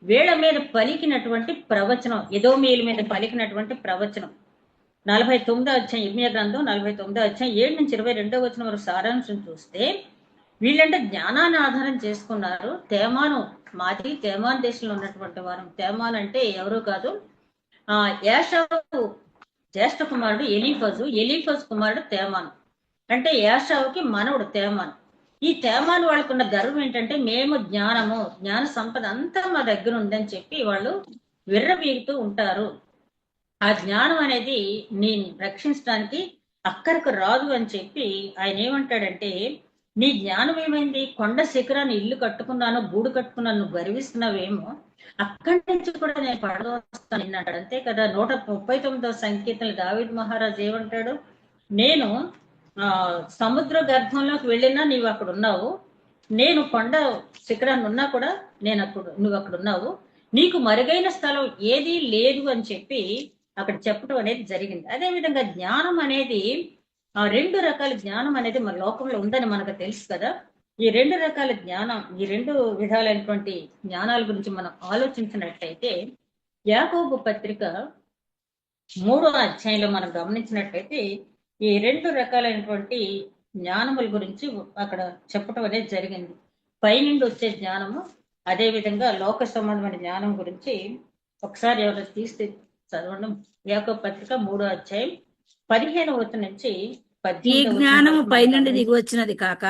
A: వీళ్ళ మీద పలికినటువంటి ప్రవచనం, ఎదోమీయుల మీద పలికినటువంటి ప్రవచనం. 49వ అధ్యాయం ఇర్మియా గ్రంథం 49వ అధ్యాయం 7 నుంచి 22వ వచనం వరకు సారాంశం చూస్తే, వీళ్ళంటే జ్ఞానాన్ని ఆధారం చేసుకున్నారు. తేమాను, మాది తేమాన్ దేశంలో ఉన్నటువంటి వారు. తేమాన్ అంటే ఎవరూ కాదు, యాషావు జ్యేష్ఠ కుమారుడు ఎలీఫజు, ఎలీఫజు కుమారుడు తేమాను. అంటే యాషావుకి మనవుడు తేమాను. ఈ తేమాను వాళ్ళకున్న గర్వం ఏంటంటే మేము జ్ఞాన సంపద అంతా మా దగ్గర ఉందని చెప్పి వాళ్ళు విర్రవీగుతూ ఉంటారు. ఆ జ్ఞానం అనేది నేను రక్షించడానికి అక్కడికి రాదు అని చెప్పి ఆయన ఏమంటాడంటే, నీ జ్ఞానం ఏమైంది? కొండ శిఖరాన్ని ఇల్లు కట్టుకున్నాను, గూడు కట్టుకున్నాను, నువ్వు గర్విస్తున్నావేమో, అక్కడి నుంచి కూడా నేను పడదోస్తాను అన్నాడు. అంతే కదా. 139వ సంకీర్తనలు దావీదు మహారాజు ఏమంటాడు? నేను సముద్ర గర్భంలోకి వెళ్ళినా నీవు అక్కడ ఉన్నావు, నేను కొండ శిఖరాన్ని ఉన్నా కూడా నువ్వు అక్కడ ఉన్నావు, నీకు మరుగైన స్థలం ఏదీ లేదు అని చెప్పి అక్కడ చెప్పడం అనేది జరిగింది. అదేవిధంగా జ్ఞానం అనేది రెండు రకాల జ్ఞానం అనేది మన లోకంలో ఉందని మనకు తెలుసు కదా. ఈ రెండు రకాల జ్ఞానం, ఈ రెండు విధాలైనటువంటి జ్ఞానాల గురించి మనం ఆలోచించినట్లయితే, యాకోబు పత్రిక 3వ అధ్యాయంలో మనం గమనించినట్లయితే ఈ రెండు రకాలైనటువంటి జ్ఞానముల గురించి అక్కడ చెప్పటం అనేది జరిగింది. పైనుండి వచ్చే జ్ఞానము, అదే విధంగా లోక సంబంధమైన జ్ఞానం గురించి ఒకసారి ఎవరు తీస్తే చదవడం. యాకోబు పత్రిక 3వ అధ్యాయం 15వ వచనం నుంచి
B: ఈ జ్ఞానము పైనుండి దిగి వచ్చినది కాక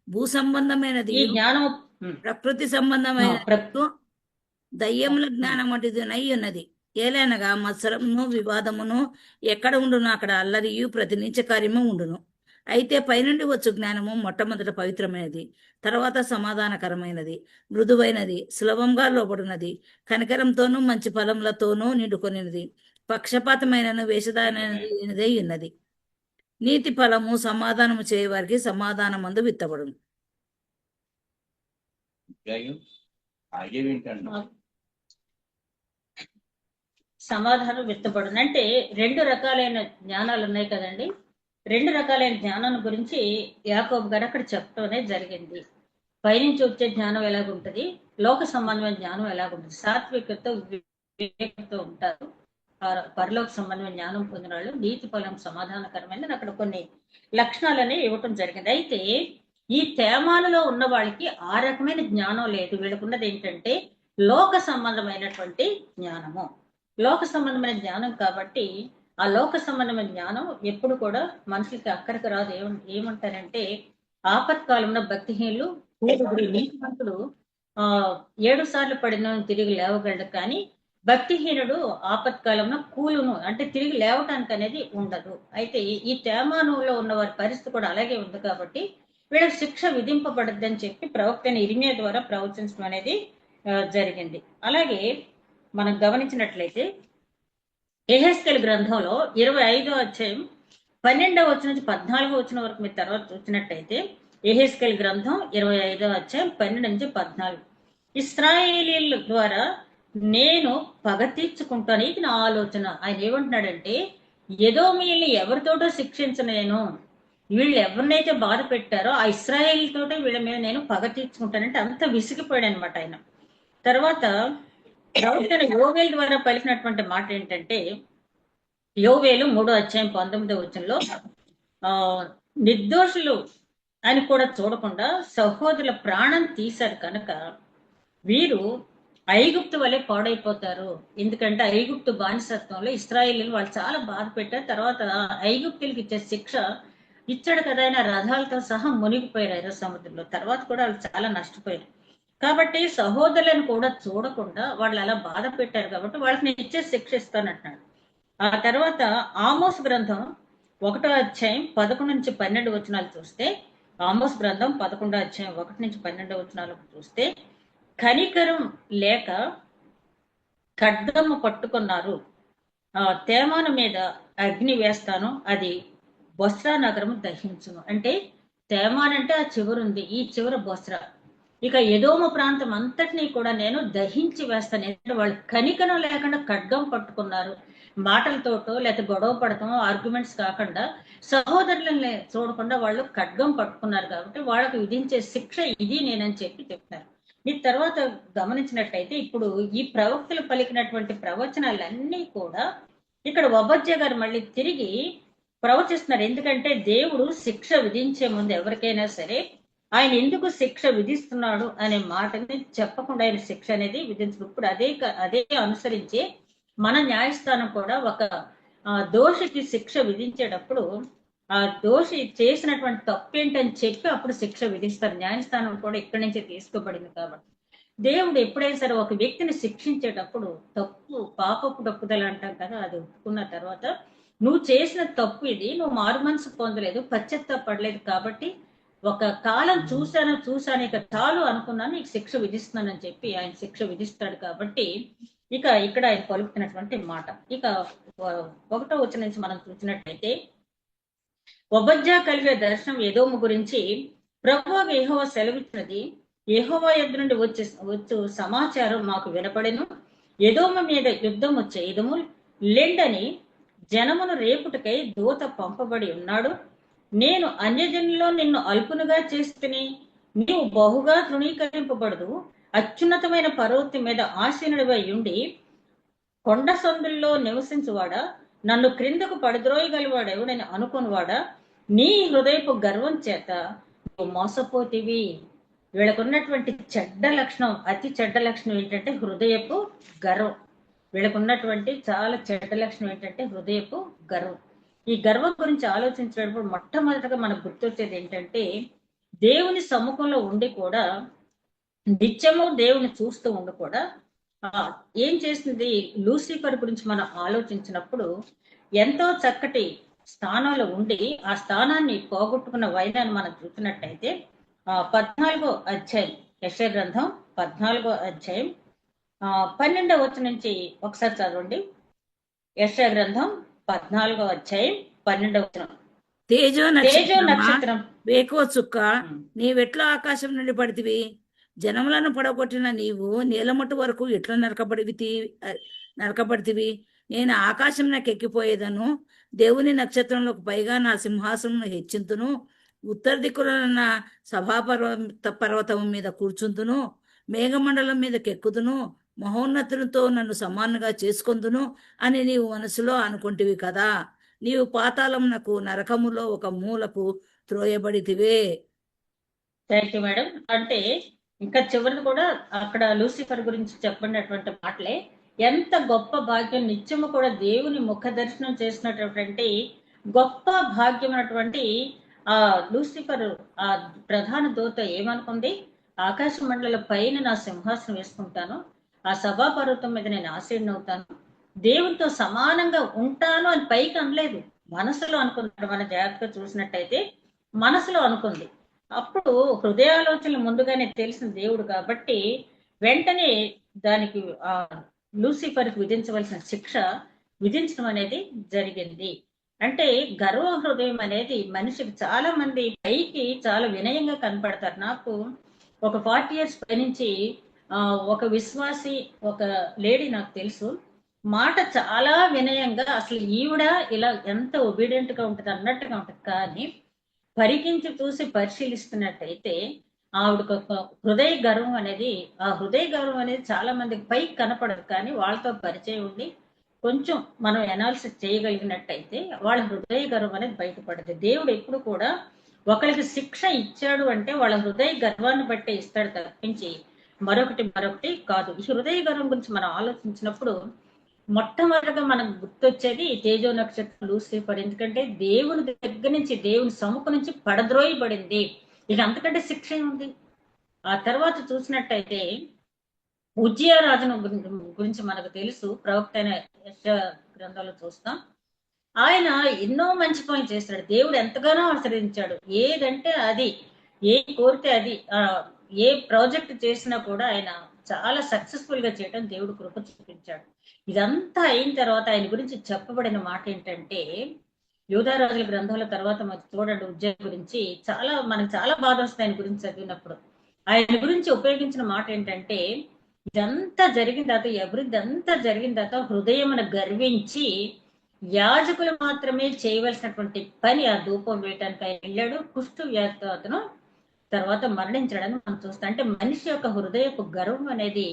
B: భూ సంబంధమైనది,
A: ఈ జ్ఞానము
B: ప్రకృతి సంబంధమైన దయ్యముల జ్ఞానం వంటిదినై ఉన్నది. ఏలైనగా మత్సరమును వివాదమును ఎక్కడ ఉండును అక్కడ అల్లరియు ప్రతి నీచ కార్యము ఉండును. అయితే పైనుండి వచ్చు జ్ఞానము మొట్టమొదట పవిత్రమైనది, తర్వాత సమాధానకరమైనది, మృదువైనది, సులభంగా లోబడినది, కనికరంతోనూ మంచి ఫలములతోనూ నిండుకొనినది, పక్షపాతమైనను వేషధానదై ఉన్నది. నీతి ఫలము సమాధానము చేయవారికి సమాధానమందు విత్తబడును.
A: సమాధానం విత్తబడును అంటే రెండు రకాలైన జ్ఞానాలు ఉన్నాయి కదండి. రెండు రకాలైన జ్ఞానం గురించి యాకోబు గారు అక్కడ చెప్పడం అనేది జరిగింది. పైనుంచి వచ్చే జ్ఞానం ఎలాగుంటది, లోక సంబంధమైన జ్ఞానం ఎలాగుంటుంది. సాత్వికతో వివేకంతో ఉంటారు. పరలోక సంబంధమైన జ్ఞానం పొందిన వాళ్ళు నీతి ఫలం సమాధానకరమైన అక్కడ కొన్ని లక్షణాలని ఇవ్వటం జరిగింది. అయితే ఈ తేమాలలో ఉన్న వాళ్ళకి ఆ రకమైన జ్ఞానం లేదు. వీళ్ళకున్నది ఏంటంటే లోక సంబంధమైనటువంటి జ్ఞానము. లోక సంబంధమైన జ్ఞానం కాబట్టి ఆ లోక సంబంధమైన జ్ఞానం ఎప్పుడు కూడా మనుషులకి అక్కడికి రాదు. ఏమంటారంటే ఆపత్కాలంలో భక్తిహీనులు నీతిమంతుడు 7 సార్లు పడిన తిరిగి లేవగలడు, కానీ భక్తిహీనుడు ఆపత్కాలంలో కూలును అంటే తిరిగి లేవటానికి అనేది ఉండదు. అయితే ఈ తేమానంలో ఉన్న వారి పరిస్థితి కూడా అలాగే ఉంది కాబట్టి వీళ్ళకి శిక్ష విధింపబడద్దు అని చెప్పి ప్రవక్త ఇర్మియా ద్వారా ప్రవచించడం అనేది జరిగింది. అలాగే మనం గమనించినట్లయితే యెహెజ్కేలు గ్రంథంలో 25వ అధ్యాయం 12వ వచనం నుంచి 14వ వచనం వరకు మీరు తర్వాత చూసినట్టయితే యెహెజ్కేలు గ్రంథం 25వ అధ్యాయం 12 నుంచి 14, ఇశ్రాయేలీల ద్వారా నేను పగ తీర్చుకుంటాను, ఇది నా ఆలోచన. ఆయన ఏమంటున్నాడంటే, ఎదోమీయుల్ని ఎవరితోటో శిక్షించలేను, వీళ్ళు ఎవరినైతే బాధ పెట్టారో ఆ ఇశ్రాయేలీతోటే వీళ్ళ మీద నేను పగ తీర్చుకుంటానంటే అంత విసిగిపోయాడు అనమాట ఆయన. తర్వాత ప్రవక్త యోవేలు ద్వారా పలికినటువంటి మాట ఏంటంటే, యోవేలు 3వ అధ్యాయం 19వ వచనంలో నిర్దోషులు అని కూడా చూడకుండా సహోదరుల ప్రాణం తీశారు కనుక వీరు ఐగుప్తు వలె పాడైపోతారు. ఎందుకంటే ఐగుప్తు బానిసత్వంలో ఇశ్రాయేలీలు వాళ్ళు చాలా బాధ పెట్టారు. తర్వాత ఐగుప్తులకి ఇచ్చే శిక్ష ఇచ్చాడు కదా, ఆయన రథాలతో సహా మునిగిపోయారు సముద్రంలో. తర్వాత కూడా వాళ్ళు చాలా నష్టపోయారు. కాబట్టి సహోదరులను కూడా చూడకుండా వాళ్ళు అలా బాధ పెట్టారు కాబట్టి వాళ్ళకి నేను ఇచ్చే శిక్ష ఇస్తానంటున్నాడు. ఆ తర్వాత ఆమోస్ గ్రంథం 1వ అధ్యాయం 11 నుంచి 12 వచనాలు చూస్తే, ఆమోస్ గ్రంథం 11వ అధ్యాయం 1 నుంచి 12 వచనాలు చూస్తే, కనికరం లేక ఖడ్గము పట్టుకున్నారు, తేమాను మీద అగ్ని వేస్తాను, అది బొస్రా నగరము దహించును. అంటే తేమాన్ అంటే ఆ చివరుంది, ఈ చివర బొస్రా. ఇక ఎదోమ ప్రాంతం అంతటినీ కూడా నేను దహించి వేస్తాను. ఎందుకంటే వాళ్ళు కనికరం లేకుండా ఖడ్గం పట్టుకున్నారు. మాటలతోటో లేకపోతే గొడవ పడటమో ఆర్గ్యుమెంట్స్ కాకుండా సహోదరులని చూడకుండా వాళ్ళు ఖడ్గం పట్టుకున్నారు కాబట్టి వాళ్ళకు విధించే శిక్ష ఇది నేనని చెప్పి చెప్తారు. మీ తర్వాత గమనించినట్టయితే ఇప్పుడు ఈ ప్రవక్తలు పలికినటువంటి ప్రవచనాలన్నీ కూడా ఇక్కడ ఒబద్య గారు మళ్ళీ తిరిగి ప్రవచిస్తున్నారు. ఎందుకంటే దేవుడు శిక్ష విధించే ముందు ఎవరికైనా సరే ఆయన ఎందుకు శిక్ష విధిస్తున్నాడు అనే మాటని చెప్పకుండా ఆయన శిక్ష అనేది విధించడు. ఇప్పుడు అదే అనుసరించి మన న్యాయస్థానం కూడా ఒక దోషికి శిక్ష విధించేటప్పుడు ఆ దోషి చేసినటువంటి తప్పు ఏంటని చెప్పి అప్పుడు శిక్ష విధిస్తారు. న్యాయస్థానం కూడా ఇక్కడి నుంచే తీసుకోబడింది కాబట్టి దేవుడు ఎప్పుడైనా సరే ఒక వ్యక్తిని శిక్షించేటప్పుడు పాపపు తప్పుదల అంటాం కదా, అది ఒప్పుకున్న తర్వాత నువ్వు చేసిన తప్పు ఇది, నువ్వు మారు మనసు పొందలేదు, పశ్చాత్తాపడలేదు కాబట్టి ఒక కాలం చూశాను ఇక చాలు అనుకున్నాను, నీకు శిక్ష విధిస్తున్నానని చెప్పి ఆయన శిక్ష విధిస్తాడు. కాబట్టి ఇక ఇక్కడ ఆయన పలుకుతున్నటువంటి మాట ఇక 1వ వచనం నుంచి మనం చూసినట్లయితే, ఒబజ్జా కలిగే దర్శనం ఎదోము గురించి ప్రభువుకు యెహోవా సెలవిచ్చినది, యెహోవా యొద్ద నుండి వచ్చు సమాచారం మాకు వినపడెను. ఎదోము మీద యుద్ధము చేయదము లెండని జనమును రేపుటకై దూత పంపబడి ఉన్నాడు. నేను అన్యజనుల్లో నిన్ను అల్పునుగా చేస్తుని నీవు బహుగా తృణీకరింపబడదు. అత్యున్నతమైన పర్వతం మీద ఆసీనుడివై ఉండి కొండ సందుల్లో నివసించువాడా, నన్ను క్రిందకు పడద్రోయగలవాడెవడని అనుకునివాడా, నీ హృదయపు గర్వం చేత నువ్వు మోసపోతివి. వీళ్ళకున్నటువంటి చెడ్డ లక్షణం, అతి చెడ్డ లక్షణం ఏంటంటే హృదయపు గర్వం. వీళ్ళకున్నటువంటి చాలా చెడ్డ లక్షణం ఏంటంటే హృదయపు గర్వం. ఈ గర్వం గురించి ఆలోచించినప్పుడు మొట్టమొదటిగా మనకు గుర్తొచ్చేది ఏంటంటే, దేవుని సముఖంలో ఉండి కూడా నిత్యము దేవుని చూస్తూ ఉండి కూడా ఏం చేసింది లూసిఫర్ గురించి మనం ఆలోచించినప్పుడు, ఎంతో చక్కటి స్థానంలో ఉండి ఆ స్థానాన్ని పోగొట్టుకున్న వైనాన్ని మనం చూసినట్టయితే 14వ అధ్యాయం యెషయా గ్రంథం 14వ అధ్యాయం 12వ వచనం నుంచి ఒకసారి చదవండి. యెషయా గ్రంథం 14వ అధ్యాయం 12వ వచనం.
B: తేజో నక్షత్రం వేకువ చుక్క, నీవెట్లా ఆకాశం నుండి పడితివి, జనములను పడగొట్టిన నీవు నీలమట్టు వరకు ఎట్లా నరకబడితివి. నేను ఆకాశం నాకు ఎక్కిపోయేదను, దేవుని నక్షత్రంలోకి పైగా నా సింహాసనం హెచ్చింతును, ఉత్తర దిక్కున సభా పర్వతం మీద కూర్చుందును, మేఘమండలం మీదకి ఎక్కుదును, మహోన్నతులతో నన్ను సమానంగా చేసుకొందును అని నీవు మనసులో అనుకుంటివి కదా. నీవు పాతాళమునకు నరకములో ఒక మూలకు త్రోయబడితివే.
A: Thank you madam. అంటే ఇంకా చివరిది కూడా అక్కడ లూసిఫర్ గురించి చెప్పినటువంటి మాటలే. ఎంత గొప్ప భాగ్యం, నిత్యము కూడా దేవుని ముఖ దర్శనం చేసినటువంటి గొప్ప భాగ్యం అటువంటి ఆ లూసిఫర్ ఆ ప్రధాన దూత ఏమనుకుంది, ఆకాశ మండల పైన నా సింహాసనం వేసుకుంటాను, ఆ సభా పర్వతం మీద నేను ఆసీనుడవుతాను, దేవునితో సమానంగా ఉంటాను అని పైకి అనలేదు, మనసులో అనుకున్నాడు. మన జాగ్రత్తగా చూసినట్టయితే మనసులో అనుకుంది. అప్పుడు హృదయాలోచనలు ముందుగానే తెలిసిన దేవుడు కాబట్టి వెంటనే దానికి లూసిఫర్కి విధించవలసిన శిక్ష విధించడం అనేది జరిగింది. అంటే గర్వ హృదయం అనేది మనిషికి, చాలా మంది పైకి చాలా వినయంగా కనపడతారు. నాకు ఒక 40 years పై నుంచి ఒక విశ్వాసి, ఒక లేడీ నాకు తెలుసు, మాట చాలా వినయంగా, అసలు ఈవిడ ఇలా ఎంత ఒబీడియంట్ గా ఉంటుంది అన్నట్టుగా ఉంటుంది. కానీ పరికించి చూసి పరిశీలిస్తున్నట్టయితే ఆవిడకు ఒక హృదయ గర్వం అనేది, ఆ హృదయ గర్వం అనేది చాలా మందికి పైకి కనపడదు. కానీ వాళ్ళతో పరిచయం ఉండి కొంచెం మనం అనాలిసిస్ చేయగలిగినట్టయితే వాళ్ళ హృదయ గర్వం అనేది బయటపడుతుంది. దేవుడు ఎప్పుడు కూడా ఒకరికి శిక్ష ఇచ్చాడు అంటే వాళ్ళ హృదయ గర్వాన్ని బట్టే ఇస్తాడు తప్పించి మరొకటి కాదు. ఈ హృదయ గర్వం గురించి మనం ఆలోచించినప్పుడు మొట్టమొదటిగా మనకు గుర్తొచ్చేది తేజో నక్షత్రం లూసిఫర్. ఎందుకంటే దేవుని దగ్గర నుంచి, దేవుని సముఖ నుంచి పడద్రోయబడింది. ఇక అంతకంటే శిక్ష ఉంది. ఆ తర్వాత చూసినట్టయితే ఉజ్జియా రాజును గురించి మనకు తెలుసు, ప్రవక్త అయిన యెషయా గ్రంథంలో చూస్తాం. ఆయన ఎన్నో మంచి పనులు చేస్తాడు, దేవుడు ఎంతగానో ఆశ్రయించాడు. ఏదంటే అది, ఏ కోరితే అది, ఏ ప్రాజెక్ట్ చేసినా కూడా ఆయన చాలా సక్సెస్ఫుల్ గా చేయడం దేవుడు కృప చూపించాడు. ఇదంతా అయిన తర్వాత ఆయన గురించి చెప్పబడిన మాట ఏంటంటే, యూదారాజుల గ్రంథాల తర్వాత మనకు చూడండి ఉజ్జియా గురించి మనకు చాలా బాధ వస్తుంది ఆయన గురించి చదివినప్పుడు. ఆయన గురించి ఉపయోగించిన మాట ఏంటంటే, ఇదంతా జరిగిన తర్వాత హృదయమున గర్వించి యాజకులు మాత్రమే చేయవలసినటువంటి పని ఆ ధూపం వేయటానికి ఆయన వెళ్ళాడు. కుష్టు వ్యాధితో అతను తర్వాత మరణించడాన్ని మనం చూస్తాం. అంటే మనిషి యొక్క హృదయపు గర్వం అనేది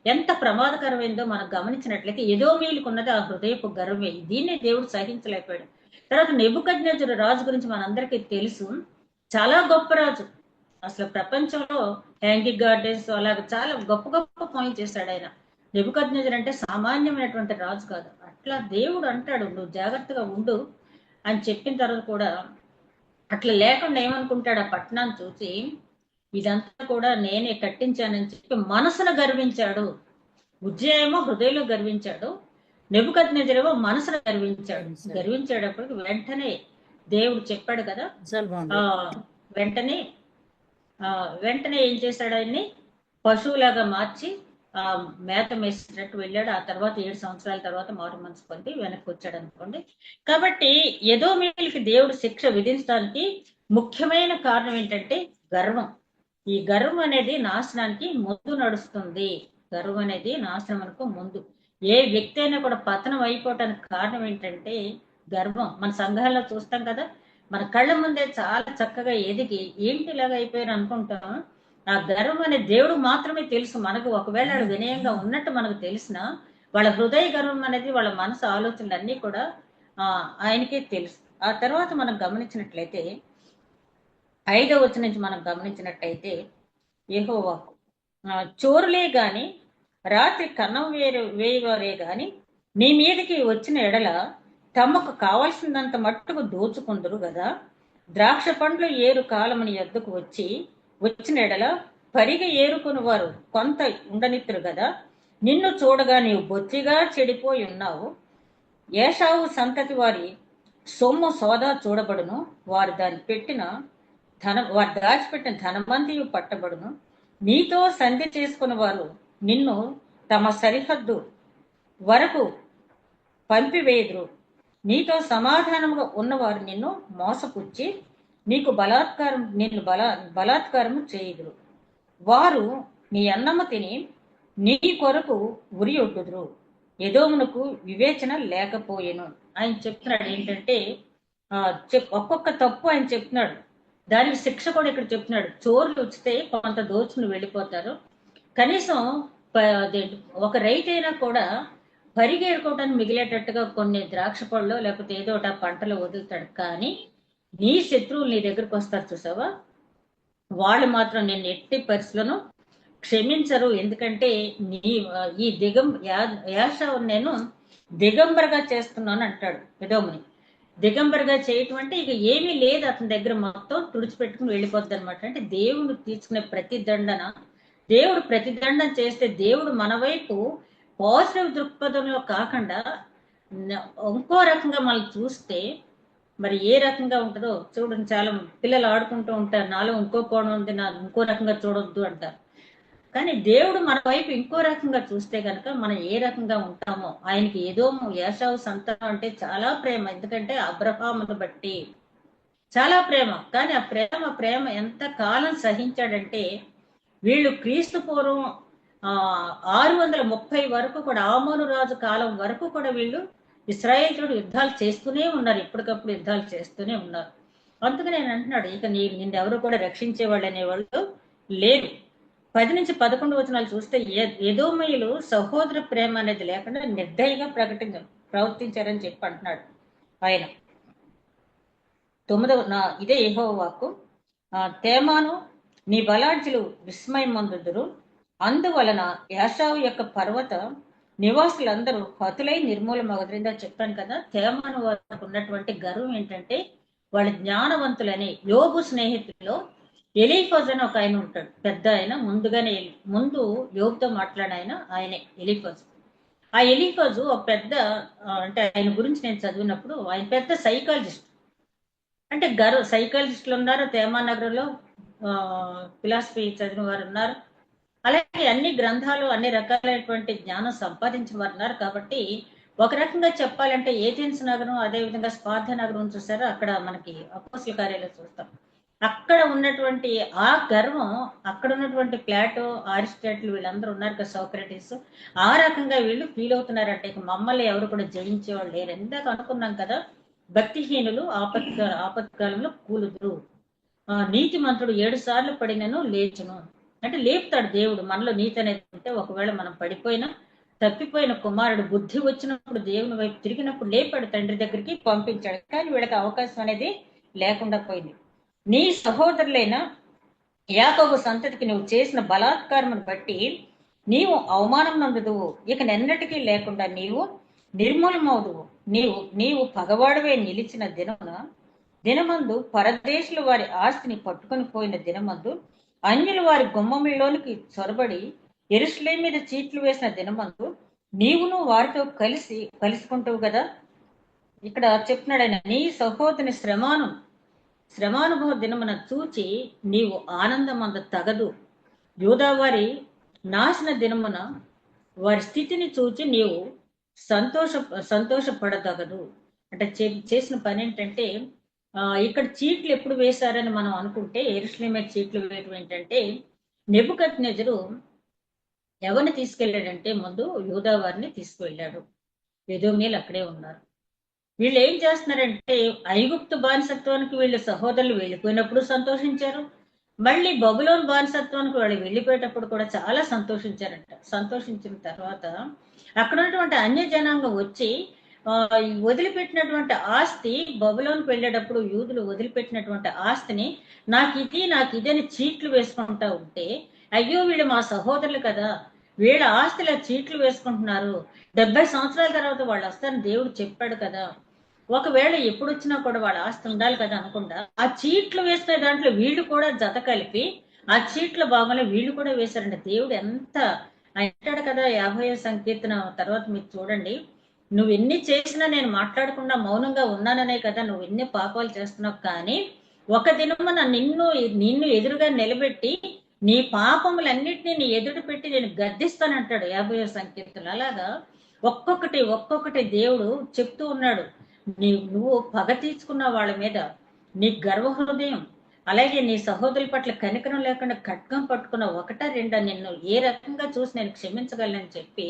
A: ఎంత ప్రమాదకరమైందో మనం గమనించినట్లయితే ఎదోమీయులకు ఉన్నది ఆ హృదయపు గర్వమే. దీన్నే దేవుడు సహించలేకపోయాడు. తర్వాత నెబుకద్నెజరు రాజు గురించి మనందరికీ తెలుసు, చాలా గొప్ప రాజు. అసలు ప్రపంచంలో హ్యాంగింగ్ గార్డెన్స్ అలాగే చాలా గొప్ప పనులు చేశాడు ఆయన. నెబుకద్నెజరు అంటే సామాన్యమైనటువంటి రాజు కాదు. అట్లా దేవుడు అంటాడు నువ్వు జాగ్రత్తగా ఉండు అని చెప్పిన తర్వాత కూడా అట్లా లేకుండా ఏమనుకుంటాడు, ఆ పట్టణాన్ని చూసి ఇదంతా కూడా నేనే కట్టించానని చెప్పి మనసును గర్వించాడు. ఉజ్జయ ఏమో హృదయంలో గర్వించాడు, నెబుకద్నెజరేమో మనసును గర్వించాడు. గర్వించేటప్పటికి వెంటనే దేవుడు చెప్పాడు కదా, వెంటనే వెంటనే ఏం చేశాడు, ఆయన్ని పశువులాగా మార్చి మేత మేసినట్టు వెళ్ళాడు. ఆ తర్వాత 7 సంవత్సరాల తర్వాత మారు మనసు పొంది వెనక్కి వచ్చాడు అనుకోండి. కాబట్టి ఎదోమీయులకి దేవుడు శిక్ష విధించడానికి ముఖ్యమైన కారణం ఏంటంటే గర్వం. ఈ గర్వం అనేది నాశనానికి ముందు నడుస్తుంది. గర్వం అనేది నాశనమునకు ముందు. ఏ వ్యక్తి అయినా కూడా పతనం అయిపోవటానికి కారణం ఏంటంటే గర్వం. మన సంఘాల్లో చూస్తాం కదా, మన కళ్ళ ముందే చాలా చక్కగా ఎదిగి ఏంటి ఇలాగ అయిపోయారు అనుకుంటాం. ఆ గర్వం అనే దేవుడు మాత్రమే తెలుసు మనకు. ఒకవేళ ఆడు వినయంగా ఉన్నట్టు మనకు తెలిసిన వాళ్ళ హృదయ గర్వం అనేది, వాళ్ళ మనసు ఆలోచనలు అన్నీ కూడా ఆయనకే తెలుసు. ఆ తర్వాత మనం గమనించినట్లయితే 5వ వచనం నుంచి మనం గమనించినట్టయితే యెహోవాకు చోరులే గాని రాత్రి కన్నం వేయవారే గాని నీ మీదకి వచ్చిన ఎడల తమకు కావలసినంత మట్టుకు దోచుకుందరు కదా. ద్రాక్ష పండ్లు ఏరు కాలముని ఎద్దుకు వచ్చిన ఎడల పరిగె ఏరుకుని వారు కొంత ఉండనిత్తురు కదా. నిన్ను చూడగా నీవు బొత్తిగా చెడిపోయి ఉన్నావు. ఏషావు సంతతి వారి సొమ్ము సోదా చూడబడును, వారు దాచిపెట్టిన ధనమంతియు పట్టబడును. నీతో సంధి చేసుకుని వారు నిన్ను తమ సరిహద్దు వరకు పంపివేయుదురు. నీతో సమాధానముగా ఉన్నవారు నిన్ను మోసపుచ్చి నిన్ను బలాత్కారము చేయుదురు. వారు నీ అన్నము తిని నీ కొరకు ఉరియొడ్డుదురు. ఎదోమునకు వివేచన లేకపోయెను. ఆయన చెప్తున్నాడు ఏంటంటే ఒక్కొక్క తప్పు ఆయన చెప్తున్నాడు, దానికి శిక్ష కూడా ఇక్కడ చెప్తున్నాడు. చోర్లు వచ్చితే కొంత దోచుకుని వెళ్ళిపోతారు. కనీసం ఒక రైతు అయినా కూడా పరిగేరుకోవటానికి మిగిలేటట్టుగా కొన్ని ద్రాక్ష పళ్ళు లేకపోతే ఏదో ఒకటి పంటలు వదులుతాడు. కానీ నీ శత్రువులు నీ దగ్గరకు వస్తారు చూసావా, వాళ్ళు మాత్రం నేను ఎట్టి పరిస్థితులను క్షమించరు. ఎందుకంటే ఈ యాషావు నేను దిగంబరగా చేస్తున్నాను అంటాడు ఎదోముని. దిగంబరగా చేయటం అంటే ఇక ఏమీ లేదు అతని దగ్గర, మొత్తం తుడిచిపెట్టుకుని వెళ్ళిపోద్ది అనమాట. అంటే దేవుడు తీసుకునే దేవుడు ప్రతిదండన చేస్తే దేవుడు మన వైపు పాజిటివ్ దృక్పథంలో కాకుండా ఇంకో రకంగా మనం చూస్తే మరి ఏ రకంగా ఉంటుందో చూడండి. చాలా పిల్లలు ఆడుకుంటూ ఉంటారు, నాలో ఇంకో కోణం ఉంది, నా ఇంకో రకంగా చూడొద్దు అంటారు. కానీ దేవుడు మన వైపు ఇంకో రకంగా చూస్తే కనుక మనం ఏ రకంగా ఉంటామో. ఆయనకి ఎదోము ఏషావు సంతానం అంటే చాలా ప్రేమ, ఎందుకంటే అబ్రహామును బట్టి చాలా ప్రేమ. కానీ ఆ ప్రేమ ఎంత కాలం సహించాడంటే వీళ్ళు క్రీస్తు పూర్వం 630 వరకు కూడా, ఆమోను రాజు కాలం వరకు కూడా వీళ్ళు ఇశ్రాయేలీయులు యుద్ధాలు చేస్తూనే ఉన్నారు, ఎప్పటికప్పుడు యుద్ధాలు చేస్తూనే ఉన్నారు. అందుకని నేను అంటున్నాడు, ఇక నిన్నెవరు కూడా రక్షించేవాళ్ళు అనేవాళ్ళు లేరు. 10 నుంచి 11 వచనాలు చూస్తే ఎదోమీయులు సహోదర ప్రేమ అనేది లేకుండా నిర్దయగా ప్రవర్తించారని చెప్పి అంటున్నాడు ఆయన. 9వ ఇదే యెహోవా వాక్కు, తేమాను నీ బలాఢ్యులు విస్మయం పొందుదురు. అందువలన యాషావు యొక్క పర్వత నివాసులందరూ హతులై నిర్మూలమగుదరిందా చెప్పాను కదా. తేమాను వారికి ఉన్నటువంటి గర్వం ఏంటంటే వాళ్ళ జ్ఞానవంతులని. యోబు స్నేహితుల్లో ఎలీఫజ్ అని ఒక ఆయన ఉంటాడు, పెద్ద ఆయన. ముందు యోబుతో మాట్లాడిన ఆయనే ఎలీఫజ్. ఆ ఎలీఫజు ఒక పెద్ద, అంటే ఆయన గురించి నేను చదివినప్పుడు ఆయన పెద్ద సైకాలజిస్ట్. అంటే సైకాలజిస్టులు ఉన్నారు తేమాన్ నగర్లో, ఫిలాసఫీ చదివిన వారు ఉన్నారు, అలాగే అన్ని గ్రంథాలు అన్ని రకాలైనటువంటి జ్ఞానం సంపాదించిన వారు ఉన్నారు. కాబట్టి ఒక రకంగా చెప్పాలంటే ఏథెన్స్ నగరం, అదేవిధంగా స్పార్ధ నగరం చూసారో అక్కడ మనకి అపోస్తల కార్యాలు చూస్తాం. అక్కడ ఉన్నటువంటి ఆ గర్వం, అక్కడ ఉన్నటువంటి ప్లాటో, అరిస్టాటిల్ వీళ్ళందరూ ఉన్నారు కదా, సోక్రటీస్, ఆ రకంగా వీళ్ళు ఫీల్ అవుతున్నారంటే ఇక మమ్మల్ని ఎవరు కూడా జయించేవాళ్ళు లేరు. ఎందాక అనుకున్నాం కదా, భక్తిహీనులు ఆపత్కాలంలో కూలుదురు, నీతిమంతుడు 7 సార్లు పడినను లేచును. అంటే లేపుతాడు దేవుడు. మనలో నీతి అనేది ఉంటే ఒకవేళ మనం పడిపోయినా, తప్పిపోయిన కుమారుడు బుద్ధి వచ్చినప్పుడు దేవుని వైపు తిరిగినప్పుడు లేపాడు, తండ్రి దగ్గరికి పంపించాడు. కానీ వీళ్ళకి అవకాశం అనేది లేకుండా పోయింది. నీ సహోదరులైన యాకోబు సంతతికి నువ్వు చేసిన బలాత్కారమును బట్టి నీవు అవమానం నందుదువు, ఇక నెన్నటికీ లేకుండా నీవు నిర్మూలమవుదువు. నీవు నీవు పగవాడవే నిలిచిన దినమందు పరదేశులు వారి ఆస్తిని పట్టుకొని పోయిన దినమందు, అన్యులు వారి గుమ్మములోనికి చొరబడి యెరూషలేము మీద చీట్లు వేసిన దినమందు నీవును వారితో కలుసుకుంటావు కదా. ఇక్కడ చెప్తున్నాడు ఆయన, నీ సహోదరుని శ్రమానుభవ దినమున చూచి నీవు ఆనందమంద తగదు. యూదా వారి నాశన దినమున వారి స్థితిని చూచి నీవు సంతోషపడతగదు. అంటే చేసిన పని ఏంటంటే, ఇక్కడ చీట్లు ఎప్పుడు వేశారని మనం అనుకుంటే, యెరూషలేము మీద చీట్లు వేయటం ఏంటంటే, నెబుకద్నెజరు ఎవరిని తీసుకెళ్ళాడంటే ముందు యూదా వారిని తీసుకువెళ్ళాడు. ఎదోమీయులు అక్కడే ఉన్నారు. వీళ్ళు ఏం చేస్తున్నారంటే, ఐగుప్తు బానిసత్వానికి వీళ్ళు సహోదరులు వెళ్ళిపోయినప్పుడు సంతోషించారు, మళ్ళీ బబులోను బానిసత్వానికి వాళ్ళు వెళ్ళిపోయేటప్పుడు కూడా చాలా సంతోషించారంట. సంతోషించిన తర్వాత అక్కడ ఉన్నటువంటి అన్య జనాంగం వచ్చి వదిలిపెట్టినటువంటి ఆస్తి, బబులోనుకు వెళ్ళేటప్పుడు యూదులు వదిలిపెట్టినటువంటి ఆస్తిని నాకు ఇది అని చీట్లు వేసుకుంటా ఉంటే, అయ్యో వీళ్ళు మా సహోదరులు కదా, వీళ్ళ ఆస్తిలో చీట్లు వేసుకుంటున్నారు, 70 సంవత్సరాల తర్వాత వాళ్ళు వస్తారని దేవుడు చెప్పాడు కదా, ఒకవేళ ఎప్పుడు వచ్చినా కూడా వాళ్ళ ఆస్తి ఉండాలి కదా అనుకుంటా ఆ చీట్లు వేసుకునే దాంట్లో వీళ్ళు కూడా జత కలిపి ఆ చీట్ల భాగంలో వీళ్ళు కూడా వేశారండి. దేవుడు ఎంత అంటాడు కదా 50వ సంకీర్తన తర్వాత మీరు చూడండి, నువ్వు ఎన్ని చేసినా నేను మాట్లాడకుండా మౌనంగా ఉన్నాననే కదా నువ్వు ఎన్ని పాపాలు చేస్తున్నావు, కానీ ఒక దినమున నిన్ను ఎదురుగా నిలబెట్టి నీ పాపములన్నిటినీ నీ ఎదురు పెట్టి నేను గద్దిస్తానంటాడు 50వ సంకీర్తన. అలాగా ఒక్కొక్కటి దేవుడు చెప్తూ ఉన్నాడు. నువ్వు పగ తీర్చుకున్న వాళ్ళ మీద నీ గర్వ హృదయం, అలాగే నీ సహోదరుల పట్ల కనికరం లేకుండా ఖడ్గం పట్టుకున్న 1-2 నిన్ను ఏ రకంగా చూసి నేను క్షమించగలనని చెప్పి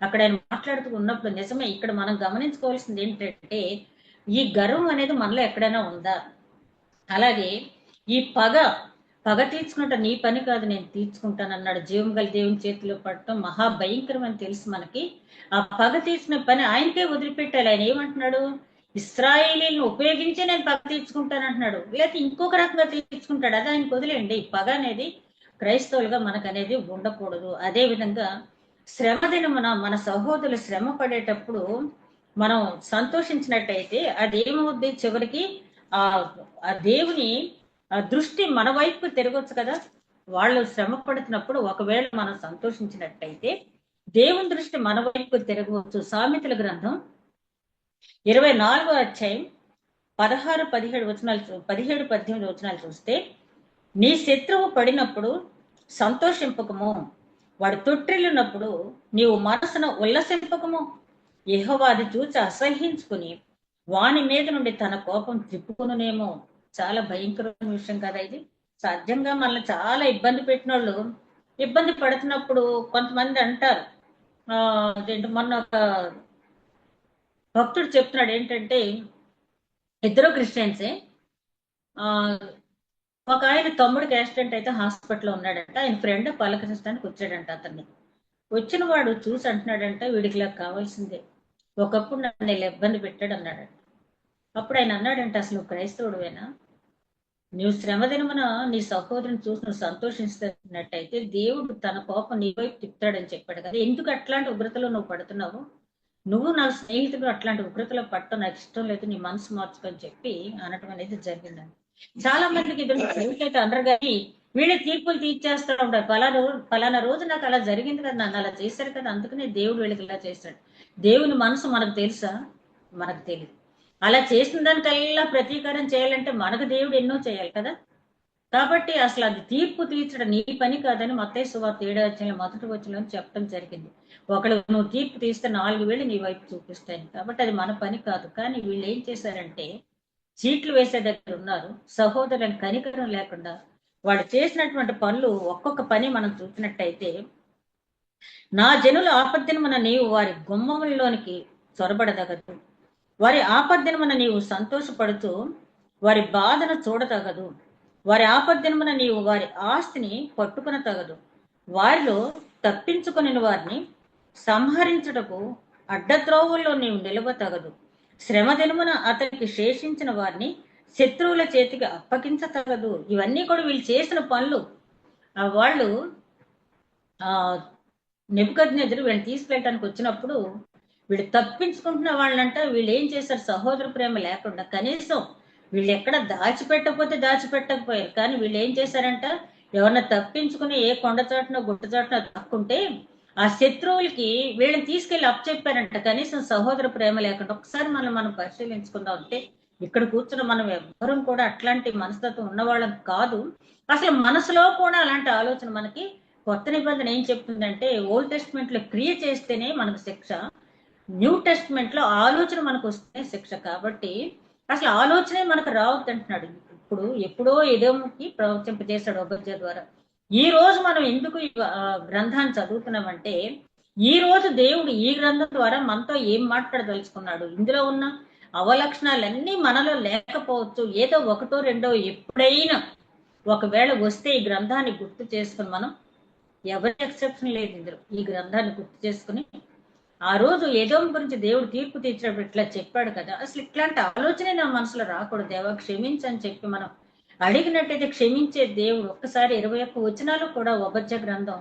A: అక్కడ ఆయన మాట్లాడుతూ ఉన్నప్పుడు, నిజమే ఇక్కడ మనం గమనించుకోవాల్సింది ఏంటంటే, ఈ గర్వం అనేది మనలో ఎక్కడైనా ఉందా? అలాగే ఈ పగ తీర్చుకుంటా నీ పని కాదు నేను తీర్చుకుంటానన్నాడు. జీవం గల దేవుని చేతిలో పడటం మహాభయంకరం అని తెలుసు మనకి. ఆ పగ తీర్చిన పని ఆయనకే వదిలిపెట్టాలి. ఆయన ఏమంటున్నాడు, ఇశ్రాయేలీలను ఉపయోగించి నేను పగ తీర్చుకుంటానంటున్నాడు, లేకపోతే ఇంకొక రకంగా తీర్చుకుంటాడు, అది ఆయనకు వదిలేండి. పగ అనేది క్రైస్తవులుగా మనకు అనేది ఉండకూడదు. అదే విధంగా శ్రమ దినమున మన సహోదరులు శ్రమ పడేటప్పుడు మనం సంతోషించినట్టయితే అదేమవుద్ది, చివరికి ఆ దేవుని దృష్టి మన వైపు తిరగొచ్చు కదా. వాళ్ళు శ్రమ పడుతున్నప్పుడు ఒకవేళ మనం సంతోషించినట్టయితే దేవుని దృష్టి మన వైపు తిరగవచ్చు. సామెతల గ్రంథం 24వ అధ్యాయం 17-18 వచనాలు చూస్తే, నీ శత్రువు పడినప్పుడు సంతోషింపకము, వాడు తొట్టిల్లున్నప్పుడు నీవు మనసును ఉల్లసింపకము. యెహోవా అది చూచి అసహ్యించుకుని వాని మీద నుండి తన కోపం త్రిప్పుకునేమో. చాలా భయంకరమైన విషయం కదా ఇది. సాధ్యంగా మనల్ని చాలా ఇబ్బంది పెట్టిన వాళ్ళు ఇబ్బంది పడుతున్నప్పుడు కొంతమంది అంటారు, మొన్న ఒక భక్తుడు చెప్తున్నాడు ఏంటంటే, ఇద్దరు క్రిస్టియన్సే, ఒక ఆయన తమ్ముడికి యాక్సిడెంట్ అయితే హాస్పిటల్లో ఉన్నాడంట. ఆయన ఫ్రెండ్ పలకరించడానికి వచ్చాడంట. అతన్ని వచ్చిన వాడు చూసి అంటున్నాడంట, వీడికి ఇలా కావాల్సిందే, ఒకప్పుడు నన్ను ఇలా ఇబ్బంది పెట్టాడు అన్నాడంట. అప్పుడు ఆయన అన్నాడంట, అసలు నువ్వు క్రైస్తవుడువేనా? నువ్వు శ్రమ దినమున నీ సహోదరుని చూసి నువ్వు సంతోషిస్తున్నట్టయితే దేవుడు తన కోపం నీ వైపు తిప్పుతాడని చెప్పాడు కదా. ఎందుకు అట్లాంటి ఉగ్రతలో నువ్వు పడుతున్నావు? నువ్వు నా స్నేహితుడు అట్లాంటి ఉగ్రతలో పట్టడం నాకు ఇష్టం లేదు, నీ మనసు మార్చుకొని చెప్పి అనటం అనేది జరిగిందండి. చాలా మందికి ఇద్దరు అనరు, కానీ వీళ్ళే తీర్పులు తీర్చేస్తూ ఉంటారు. పలానా రోజు నాకు అలా జరిగింది కదా, నన్ను అలా చేశారు కదా, అందుకనే దేవుడు వీళ్ళకి ఇలా చేశాడు. దేవుని మనసు మనకు తెలుసా? మనకు తెలియదు. అలా చేసిన దానికల్లా ప్రతీకారం చేయాలంటే మనకు దేవుడు ఎన్నో చేయాలి కదా. కాబట్టి అసలు అది తీర్పు తీర్చడం నీ పని కాదని మత్తయి సువార్త 7వ అధ్యాయం 1వ వచనంలో చెప్పడం జరిగింది. ఒకళ్ళు నువ్వు తీర్పు తీస్తే 4 వేలు నీ వైపు చూపిస్తాయి. కాబట్టి అది మన పని కాదు. కానీ వీళ్ళు ఏం చేశారంటే, చీట్లు వేసే దగ్గర ఉన్నారు, సహోదరులను కనికరం లేకుండా వాడు చేసినటువంటి పనులు ఒక్కొక్క పని మనం చూసినట్టయితే, నా జనుల ఆపద్దినమున నీవు వారి గుమ్మములలోనికి చొరబడదగదు, వారి ఆపద్దినమున నీవు సంతోషపడుతూ వారి బాధను చూడతగదు, వారి ఆపద్దినమున నీవు వారి ఆస్తిని పట్టుకున తగదు, వారిలో తప్పించుకుని వారిని సంహరించుటకు అడ్డత్రోవుల్లో నీవు నిలవతగదు, శ్రమ దినమున అతనికి శేషించిన వారిని శత్రువుల చేతికి అప్పగించతగదు. ఇవన్నీ కూడా వీళ్ళు చేసిన పనులు. వాళ్ళు నెబుకద్నెజరు వీళ్ళని తీసుకెళ్ళటానికి వచ్చినప్పుడు వీళ్ళు తప్పించుకుంటున్న వాళ్ళంట వీళ్ళు ఏం చేశారు, సహోదర ప్రేమ లేకుండా కనీసం వీళ్ళు ఎక్కడ దాచిపెట్టకపోయారు, కానీ వీళ్ళు ఏం చేశారంట, ఎవరన్నా తప్పించుకుని ఏ కొండ చాటునో గుట్ట చాటునో తక్కుంటే ఆ శత్రువులకి వీళ్ళని తీసుకెళ్లి అప్పచెప్పారంట, కనీసం సహోదర ప్రేమ లేకుండా. ఒకసారి మనం పరిశీలించుకుందాం. అంటే ఇక్కడ కూర్చున్న మనం ఎవ్వరం కూడా అట్లాంటి మనస్తత్వం ఉన్నవాళ్ళం కాదు. అసలు మనసులో కూడా అలాంటి ఆలోచన మనకి కొత్త నిబంధన ఏం చెప్తుందంటే, ఓల్డ్ టెస్ట్మెంట్ లో క్రియ చేస్తేనే మనకు శిక్ష, న్యూ టెస్ట్మెంట్ లో ఆలోచన మనకు వస్తే శిక్ష. కాబట్టి అసలు ఆలోచనే మనకు రావద్దు అంటున్నాడు. ఇప్పుడు ఎప్పుడో ఎదోముకి ప్రవచింపజేశాడు ఒబద్య ద్వారా. ఈ రోజు మనం ఎందుకు ఈ గ్రంథాన్ని చదువుతున్నామంటే, ఈ రోజు దేవుడు ఈ గ్రంథం ద్వారా మనతో ఏం మాట్లాడదలుచుకున్నాడు, ఇందులో ఉన్న అవలక్షణాలన్నీ మనలో లేకపోవచ్చు, ఏదో ఒకటో రెండో ఎప్పుడైనా ఒకవేళ వస్తే ఈ గ్రంథాన్ని గుర్తు చేసుకుని మనం, ఎవరి ఎక్సెప్షన్ లేదు ఇందులో, ఈ గ్రంథాన్ని గుర్తు చేసుకుని ఆ రోజు ఎదోము గురించి దేవుడు తీర్పు తీర్చినప్పుడు ఇట్లా చెప్పాడు కదా, అసలు ఇట్లాంటి ఆలోచనే నా మనసులో రాకూడదు, దేవా క్షమించని చెప్పి మనం అడిగినట్టయితే క్షమించే దేవుడు. ఒక్కసారి 21 వచనాలు కూడా ఒబద్య గ్రంథం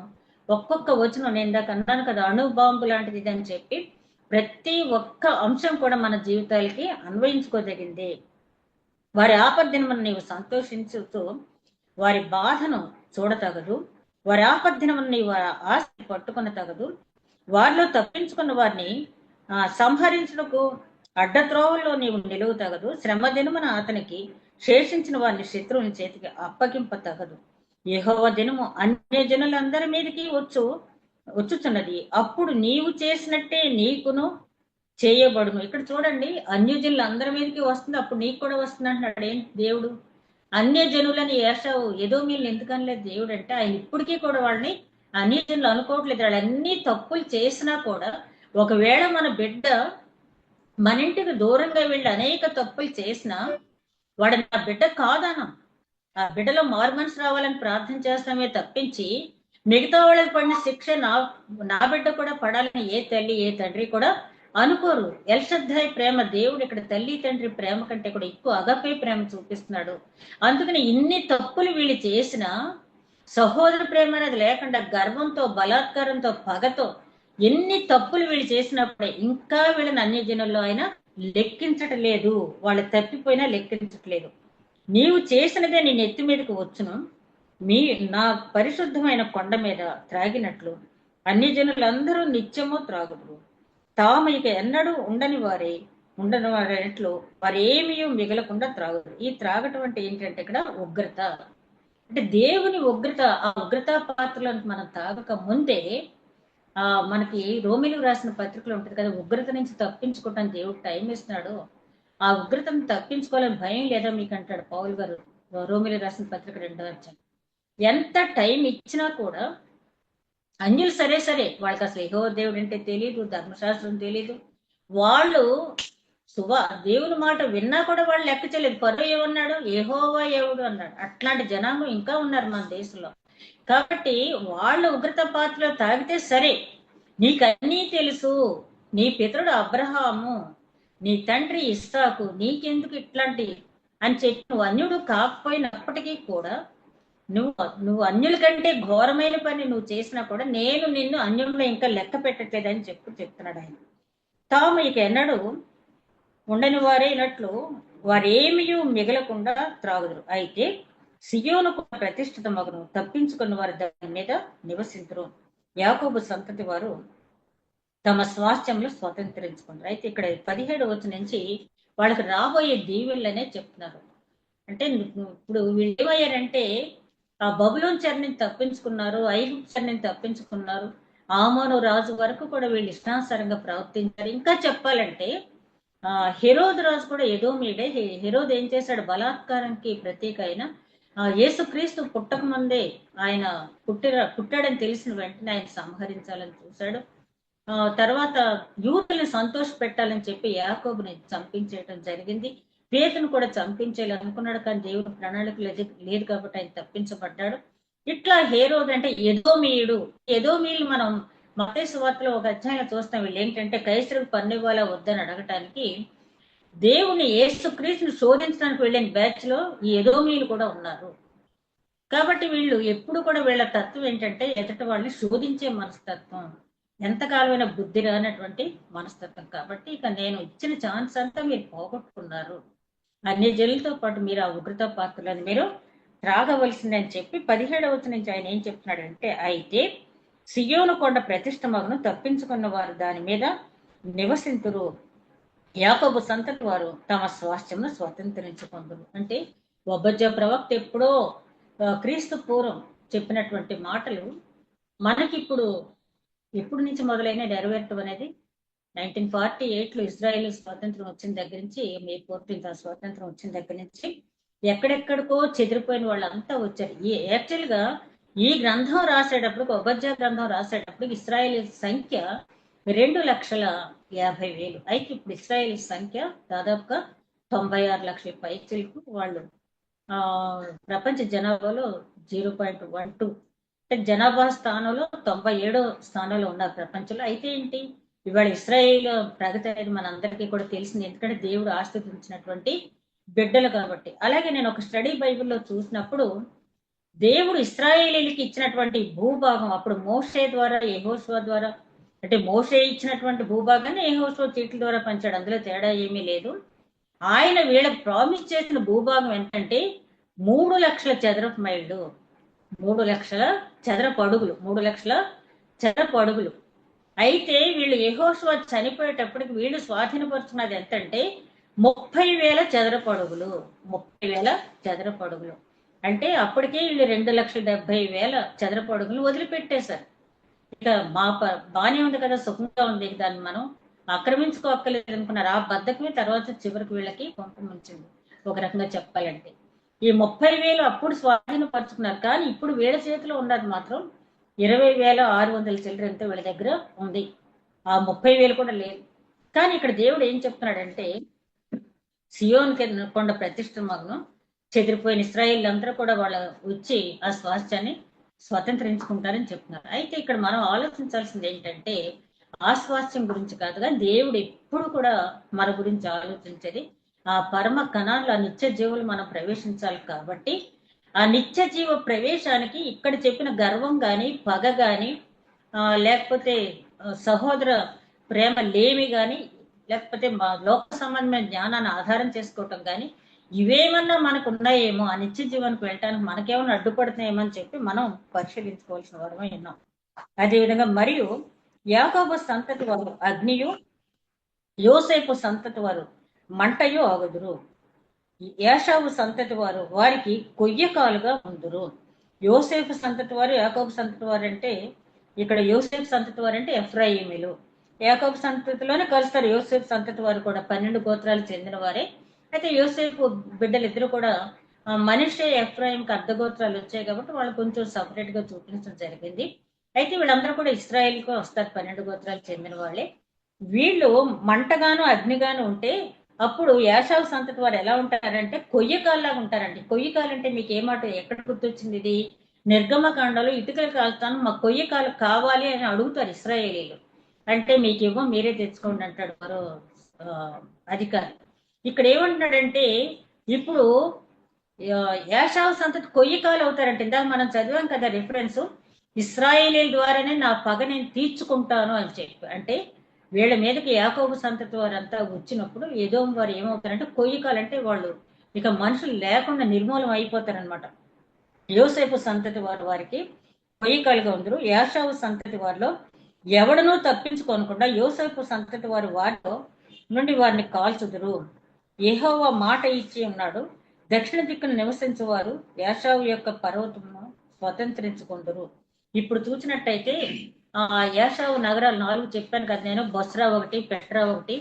A: ఒక్కొక్క వచనం, నేను ఇందాక అన్నాను కదా అణుబాంబు లాంటిది ఇది అని చెప్పి, ప్రతి ఒక్క అంశం కూడా మన జీవితాలకి అన్వయించుకోదగింది. వారి ఆపద్దినమును నీవు సంతోషించుతూ వారి బాధను చూడతగదు, వారి ఆపద్దినమును నీవు ఆస్తి పట్టుకున్న తగదు, వారిలో తప్పించుకున్న వారిని సంహరించుటకు అడ్డత్రోవల్లో నీవు నిలువ తగదు, శ్రమ దినమున అతనికి శేషించిన వారిని శత్రువుని చేతికి అప్పగింప తగదు. యెహోవా దినము అన్య జనులందరి మీదకి వచ్చుచున్నది, అప్పుడు నీవు చేసినట్టే నీకును చేయబడును. ఇక్కడ చూడండి, అన్యజనులు అందరి మీదకి వస్తుంది, అప్పుడు నీకు కూడా వస్తుంది అంటున్నాడు. ఏంటి దేవుడు అన్యజనులని ఏషావు ఎదోమీయులను ఎందుకనలేదు దేవుడు అంటే, ఆయన ఇప్పటికీ కూడా వాళ్ళని అన్యజనులు అనుకోవట్లేదు. వాళ్ళు అన్ని తప్పులు చేసినా కూడా, ఒకవేళ మన బిడ్డ మన ఇంటికి దూరంగా వెళ్ళి అనేక తప్పులు చేసినా వాడు నా బిడ్డ కాదనం, ఆ బిడ్డలో మారుమనసు రావాలని ప్రార్థన చేస్తామే తప్పించి, మిగతా వాళ్ళకి పడిన శిక్ష నా బిడ్డ కూడా పడాలని ఏ తల్లి ఏ తండ్రి కూడా అనుకోరు. ఎల్షద్దాయి ప్రేమ, దేవుడు ఇక్కడ తల్లి తండ్రి ప్రేమ కంటే కూడా ఎక్కువ అగపే ప్రేమ చూపిస్తున్నాడు. అందుకని ఇన్ని తప్పులు వీళ్ళు చేసిన సహోదర ప్రేమ అనేది లేకుండా గర్వంతో, బలాత్కారంతో, పగతో ఎన్ని తప్పులు వీళ్ళు చేసినప్పుడే ఇంకా వీళ్ళని అన్యజనుల్లో ఆయన లెక్కించట్లేదు. వాళ్ళు తప్పిపోయినా లెక్కించట్లేదు. నీవు చేసినదే నీ నెత్తి మీదకి వచ్చును, నా పరిశుద్ధమైన కొండ మీద త్రాగినట్లు అన్యజనులందరూ నిత్యము త్రాగుదురు, తాము ఇక ఎన్నడూ ఉండని వారైనట్లు వారేమీ మిగలకుండా త్రాగుదురు. ఈ త్రాగటం అంటే ఏంటంటే ఇక్కడ ఉగ్రత, అంటే దేవుని ఉగ్రత. ఆ ఉగ్రత పాత్రలను మనం తాగక ముందే మనకి రోమిలకు రాసిన పత్రికలు ఉంటుంది కదా, ఉగ్రత నుంచి తప్పించుకోవటానికి దేవుడు టైం ఇస్తున్నాడు. ఆ ఉగ్రతను తప్పించుకోవాలని భయం లేదా మీకు అంటాడు పౌలు గారు రోమిలకు రాసిన పత్రిక 2వ అధ్యాయం. ఎంత టైం ఇచ్చినా కూడా అన్యులు సరే వాళ్ళకి అసలు యెహోవా దేవుడు అంటే తెలియదు, ధర్మశాస్త్రం తెలియదు, వాళ్ళు దేవుని మాట విన్నా కూడా వాళ్ళు లెక్క చేయలేదు. ఫరో ఏమన్నాడు, యెహోవా ఎవడు అన్నాడు. అట్లాంటి జనాంగం ఇంకా ఉన్నారు మన దేశంలో. కాబట్టి వాళ్ళు ఉగ్రత పాత్రలో తాగితే సరే, నీకన్నీ తెలుసు, నీ పితరుడు అబ్రహాము, నీ తండ్రి ఇస్సాకు, నీకెందుకు ఇట్లాంటి అని చెప్పి నువ్వు అన్యుడు కాకపోయినప్పటికీ కూడా, నువ్వు అన్యుల కంటే ఘోరమైన పని నువ్వు చేసినా కూడా నేను నిన్ను అన్యుల్లో ఇంకా లెక్క పెట్టట్లేదని చెప్తున్నాడు ఆయన. తాము ఇక ఎన్నడూ ఉండని వారైనట్లు వారేమీ మిగలకుండా త్రాగుదురు. అయితే సియోనుకు ప్రతిష్ఠిత మగును, తప్పించుకున్న వారు దాని మీద నివసించరు. యాకోబు సంతతి వారు తమ స్వాస్థ్యంలో స్వతంత్రించుకుంటారు. అయితే ఇక్కడ 17 వచనం నుంచి వాళ్ళకి రాబోయే దీవెళ్ళనే చెప్తున్నారు. అంటే ఇప్పుడు వీళ్ళు ఏమయ్యారంటే, ఆ బబులోను చెరని తప్పించుకున్నారు, ఐగుప్తు చెరని తప్పించుకున్నారు, ఆమోను రాజు వరకు కూడా వీళ్ళు ఇష్టానుసారంగా ప్రవర్తించారు. ఇంకా చెప్పాలంటే హెరోదు రాజు కూడా ఎదోమీయుడే. హెరోదు ఏం చేశాడు, బలాత్కారానికి ప్రతీక అయిన యేసుక్రీస్తు పుట్టక ముందే ఆయన పుట్టాడని తెలిసిన వెంటనే ఆయన సంహరించాలని చూశాడు. తర్వాత యూదుల్ని సంతోష పెట్టాలని చెప్పి యాకోబుని చంపించేయటం జరిగింది. పేతును కూడా చంపించేయాలని అనుకున్నాడు, కానీ దేవుని ప్రణాళిక లేదు కాబట్టి ఆయన తప్పించబడ్డాడు. ఇట్లా హేరోదు అంటే ఎదోమీయుడు. ఎదోమీయులు మనం మత్తయి సువార్తలో ఒక అధ్యాయంలో చూస్తాం. వీళ్ళు ఏంటంటే కైసరుకు పన్నివ్వాలా వద్దని అడగటానికి దేవుని యేసుక్రీస్తుని శోధించడానికి వెళ్ళిన బ్యాచ్ లో ఈ ఎదోమీయులు కూడా ఉన్నారు. కాబట్టి వీళ్ళు ఎప్పుడు కూడా వీళ్ళ తత్వం ఏంటంటే ఎదుటి వాళ్ళని శోధించే మనస్తత్వం, ఎంతకాలమైన బుద్ధి రానటువంటి మనస్తత్వం. కాబట్టి ఇక నేను ఇచ్చిన ఛాన్స్ అంతా మీరు పోగొట్టుకున్నారు, అన్ని జనులతో పాటు మీరు ఆ ఉగ్రత పాత్రలను మీరు త్రాగవలసిందని చెప్పి 17వ వచనం నుంచి ఆయన ఏం చెప్తున్నాడంటే, అయితే సియోను కొండ ప్రతిష్ఠ మగను తప్పించుకున్న వారు దాని మీద నివసింతురు, యాకోబు సంతతి వారు తమ స్వాస్థ్యమును స్వతంత్రించుకుందరు. అంటే ఒబజ్జా ప్రవక్త ఎప్పుడో క్రీస్తు పూర్వం చెప్పినటువంటి మాటలు మనకిప్పుడు ఎప్పుడు నుంచి మొదలైన నెరవేరటం అనేది 1948లో ఇజ్రాయెల్ స్వాతంత్రం వచ్చిన దగ్గర నుంచి, మే 14th స్వాతంత్రం వచ్చిన దగ్గర నుంచి ఎక్కడెక్కడికో చెదిరిపోయిన వాళ్ళంతా వచ్చారు. యాక్చువల్ గా ఈ గ్రంథం రాసేటప్పుడు, ఒబజ్జా గ్రంథం రాసేటప్పుడు ఇస్రాయేల్ సంఖ్య 2,50,000. అయితే ఇప్పుడు ఇస్రాయేల్ సంఖ్య దాదాపుగా 96 లక్షల పైచిలకు వాళ్ళు ప్రపంచ జనాభాలో 0.12, అంటే జనాభా స్థానంలో 97వ స్థానంలో ఉన్నారు ప్రపంచంలో. అయితే ఏంటి, ఇవాళ ఇస్రాయేల్ ప్రగతి అనేది మనందరికీ కూడా తెలిసింది, ఎందుకంటే దేవుడు ఆశీర్వదించినటువంటి బిడ్డలు కాబట్టి. అలాగే నేను ఒక స్టడీ బైబిల్లో చూసినప్పుడు దేవుడు ఇశ్రాయేలీయులకి ఇచ్చినటువంటి భూభాగం అప్పుడు మోషే ద్వారా, యెహోషువ ద్వారా, అంటే మోషే ఇచ్చినటువంటి భూభాగాన్ని యెహోషువ చీట్ల ద్వారా పంచాడు, అందులో తేడా ఏమీ లేదు. ఆయన వీళ్ళకి ప్రామిస్ చేసిన భూభాగం ఏంటంటే 3 లక్షల చదరపు మైళ్ళు, 3 లక్షల చదరపు అడుగులు, 3 లక్షల చదరపు అడుగులు. అయితే వీళ్ళు యెహోషువ చనిపోయేటప్పటికి వీళ్ళు స్వాధీనపరుచున్నది ఎంతంటే 30,000 చదరపు అడుగులు, 30,000 చదరపు అడుగులు. అంటే అప్పటికే వీళ్ళు 2,70,000 చదరపు అడుగులు వదిలిపెట్టేశారు. ఇక బానే ఉంది కదా, సుఖంగా ఉంది, దాన్ని మనం ఆక్రమించుకోక్కర్లేదు అనుకున్నారు. ఆ బద్దకమే తర్వాత చివరికి వీళ్ళకి పంపముంచింది ఒక రకంగా చెప్పాలంటే. ఈ 30,000 అప్పుడు స్వాధీనపరుచుకున్నారు, కానీ ఇప్పుడు వీళ్ళ చేతిలో ఉన్నది మాత్రం 20,600 చిల్లర ఎంతో వీళ్ళ దగ్గర ఉంది. ఆ 30,000 కూడా లేదు. కానీ ఇక్కడ దేవుడు ఏం చెప్తున్నాడంటే, సియోన్ కొండ ప్రతిష్ఠ మగను చెదిరిపోయిన ఇశ్రాయేల్ అందరూ కూడా వాళ్ళ వచ్చి ఆ స్వాస్థ్యాన్ని స్వతంత్రించుకుంటారని చెప్తున్నారు. అయితే ఇక్కడ మనం ఆలోచించాల్సింది ఏంటంటే, ఆ స్వాస్థ్యం గురించి కాదుగా, దేవుడు ఎప్పుడు కూడా మన గురించి ఆలోచించేది ఆ పరమ కణాలు, ఆ నిత్య జీవులు మనం ప్రవేశించాలి. కాబట్టి ఆ నిత్య జీవ ప్రవేశానికి ఇక్కడ చెప్పిన గర్వం గాని, పగ గాని, లేకపోతే సహోదర ప్రేమ లేమి గాని, లేకపోతే లోక సంబంధమైన జ్ఞానాన్ని ఆధారం చేసుకోవటం గాని, ఇవేమన్నా మనకు ఉన్నాయేమో, ఆ నిత్య జీవానికి వెళ్ళటానికి మనకేమన్నా అడ్డుపడుతున్నాయేమో అని చెప్పి మనం పరిశీలించుకోవాల్సిన వారమే ఉన్నాం. అదేవిధంగా మరియు యాకోబు సంతతి వారు అగ్నియు, యోసేపు సంతతి వారు మంటయు ఆగుదురు, ఏషావు సంతతి వారు వారికి కొయ్యకాలుగా ఉందురు. యోసేపు సంతతి వారు, యాకోబు సంతతి వారు అంటే, ఇక్కడ యోసేపు సంతతి వారు అంటే ఎఫ్రాయిమీలు, యాకోబు సంతతిలోనే కలుస్తారు. యోసేపు సంతతి వారు కూడా 12 గోత్రాలు చెందిన వారే. అయితే యోసేపు బిడ్డలు ఇద్దరు కూడా మనష్షే, ఎఫ్రాయింకి అర్ధగోత్రాలు వచ్చాయి కాబట్టి వాళ్ళు కొంచెం సపరేట్ గా చూపించడం జరిగింది. అయితే వీళ్ళందరూ కూడా ఇశ్రాయేల్కి వస్తారు, 12 గోత్రాలు చెందిన వాళ్ళే. వీళ్ళు మంటగాను అగ్నిగాను ఉంటే, అప్పుడు యాషావు సంతతి వారు ఎలా ఉంటారంటే కొయ్యకాల్లాగా ఉంటారండి. కొయ్యకాలు అంటే మీకు ఏమాట ఎక్కడ గుర్తొచ్చింది? ఇది నిర్గమకాండలో ఇటుకలు కాలుతాను, మా కొయ్యకాలు కావాలి అని అడుగుతారు ఇశ్రాయేలీలు. అంటే మీకు ఇవ్వ, మీరే తెచ్చుకోండి అంటాడు మరో అధికారి. ఇక్కడ ఏమంటున్నాడంటే, ఇప్పుడు యాషావు సంతతి కొయ్యకాలు అవుతారంటే, ఇందాక మనం చదివాం కదా రిఫరెన్స్, ఇశ్రాయేలీల ద్వారానే నా పగ నేను తీర్చుకుంటాను అని చెప్పి. అంటే వీళ్ళ మీదకి యాకోబు సంతతి వారంతా వచ్చినప్పుడు ఎదోము వారు ఏమవుతారంటే కొయ్యకాలంటే వాళ్ళు ఇక మనుషులు లేకుండా నిర్మూలం అయిపోతారనమాట. యోసేపు సంతతి వారికి కొయ్యకాలుగా ఉందరు. యాషావు సంతతి వారిలో ఎవడనూ తప్పించుకోనకుండా యోసేపు సంతతి వారిలో నుండి వారిని కాల్చుదురు. యెహోవా మాట ఇచ్చి ఉన్నాడు, దక్షిణ దిక్కును నివసించేవారు యాషావు యొక్క పర్వతమును స్వతంత్రించుకుందరు. ఇప్పుడు చూసినట్టయితే యాషావు నగరాలు 4 చెప్పాను కదా నేను, బొస్రా ఒకటి, పెట్రా ఒకటి,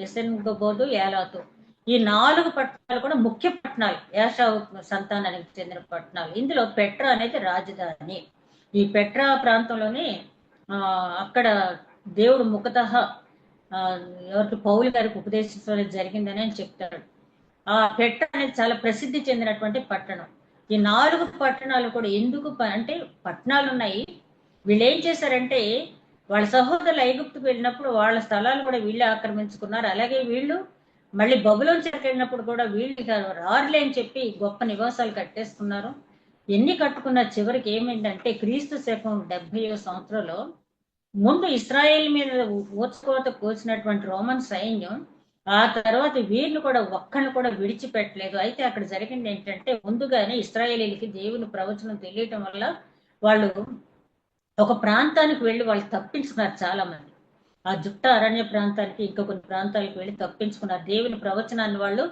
A: ఎసెన్గబోదు, ఏలాతు. ఈ 4 పట్టణాలు కూడా ముఖ్య పట్టణాలు, యాషావు సంతానానికి చెందిన పట్టణాలు. ఇందులో పెట్రా అనేది రాజధాని. ఈ పెట్రా ప్రాంతంలోనే అక్కడ దేవుడు ముఖతః ఎవరికి, పౌలు గారికి ఉపదేశించడం జరిగిందని అని చెప్తాడు. ఆ పెట్రా అనేది చాలా ప్రసిద్ధి చెందినటువంటి పట్టణం. ఈ 4 పట్టణాలు కూడా ఎందుకు అంటే, పట్టణాలు ఉన్నాయి, వీళ్ళు ఏం చేశారంటే వాళ్ళ సహోదరులు ఐగుప్తుకు వెళ్ళినప్పుడు వాళ్ళ స్థలాలు కూడా వీళ్ళే ఆక్రమించుకున్నారు. అలాగే వీళ్ళు మళ్ళీ బబులోను వెళ్ళినప్పుడు కూడా వీళ్ళు రారులే అని చెప్పి గొప్ప నివాసాలు కట్టేసుకున్నారు. ఎన్ని కట్టుకున్న చివరికి ఏమైందంటే క్రీస్తు శకం 70వ సంవత్సరంలో ముందు ఇస్రాయేల్ మీద ఊచకోత కోసినటువంటి రోమన్ సైన్యం ఆ తర్వాత వీళ్ళు కూడా ఒక్కరిని కూడా విడిచిపెట్టలేదు. అయితే అక్కడ జరిగింది ఏంటంటే ముందుగానే ఇస్రాయేలీలకి దేవుని ప్రవచనం తెలియటం వల్ల వాళ్ళు ఒక ప్రాంతానికి వెళ్ళి వాళ్ళు తప్పించుకున్నారు చాలా మంది. ఆ జుట్ట అరణ్య ప్రాంతానికి ఇంకా కొన్ని ప్రాంతాలకు వెళ్ళి తప్పించుకున్నారు. దేవుని ప్రవచనాన్ని వాళ్ళు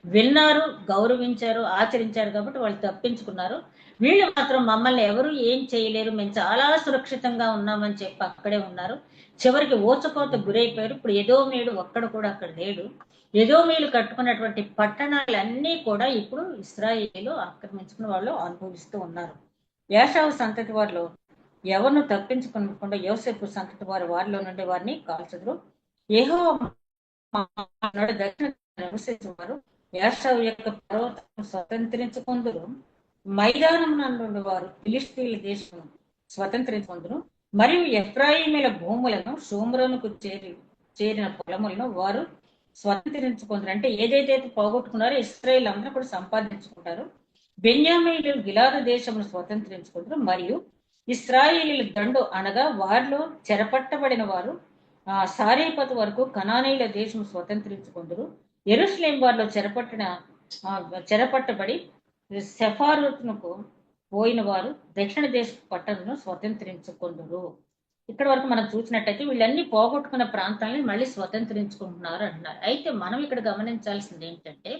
A: విన్నారు, గౌరవించారు, ఆచరించారు కాబట్టి వాళ్ళు తప్పించుకున్నారు. వీళ్ళు మాత్రం మమ్మల్ని ఎవరు ఏం చేయలేరు, మేము చాలా సురక్షితంగా ఉన్నామని చెప్పి అక్కడే ఉన్నారు. చివరికి ఊచకోత గురైపోయారు. ఇప్పుడు ఎదోమీయుడు ఒక్కడ కూడా అక్కడ లేడు. ఎదోమీయులు కట్టుకున్నటువంటి పట్టణాలన్నీ కూడా ఇప్పుడు ఇశ్రాయేలు ఆక్రమించుకుని వాళ్ళు అనుభవిస్తూ ఉన్నారు. యాషావు సంతతి వారిలో ఎవరిను తప్పించుకోకుండా యోసేపు సంతతి వారిలో నుండి వారిని కాల్చదురు. యెహోవా దక్షిణ నివసించేవారు యాషావు యొక్క పర్వతం స్వతంత్రించుకుందరు. మైదానం నుండి వారు ఫిలిష్తీయుల దేశం స్వతంత్రించుకుందరు. మరియు ఎఫ్రాయిమీల భూములను షోమ్రోనుకు చేరిన పొలములను వారు స్వతంత్రించుకుందరు. అంటే ఏదైతే పోగొట్టుకున్నారో ఇశ్రాయేల్ అందరూ కూడా సంపాదించుకుంటారు. బెన్యామీయులు గిలాదు దేశమును స్వతంత్రించుకుంటారు. మరియు ఇశ్రాయేలీల దండు అనగా వారిలో చెరపట్టబడిన వారు సారేపతు వరకు కనానీయుల దేశం స్వతంత్రించుకుందరు. యెరూషలేం వారిలో చెరపట్టబడి సెఫారుతునకు పోయిన వారు దక్షిణ దేశ పట్టణను స్వతంత్రించుకుందరు. ఇక్కడ వరకు మనం చూసినట్టయితే వీళ్ళన్ని పోగొట్టుకున్న ప్రాంతాలని మళ్ళీ స్వతంత్రించుకుంటున్నారు అంటున్నారు. అయితే మనం ఇక్కడ గమనించాల్సింది ఏంటంటే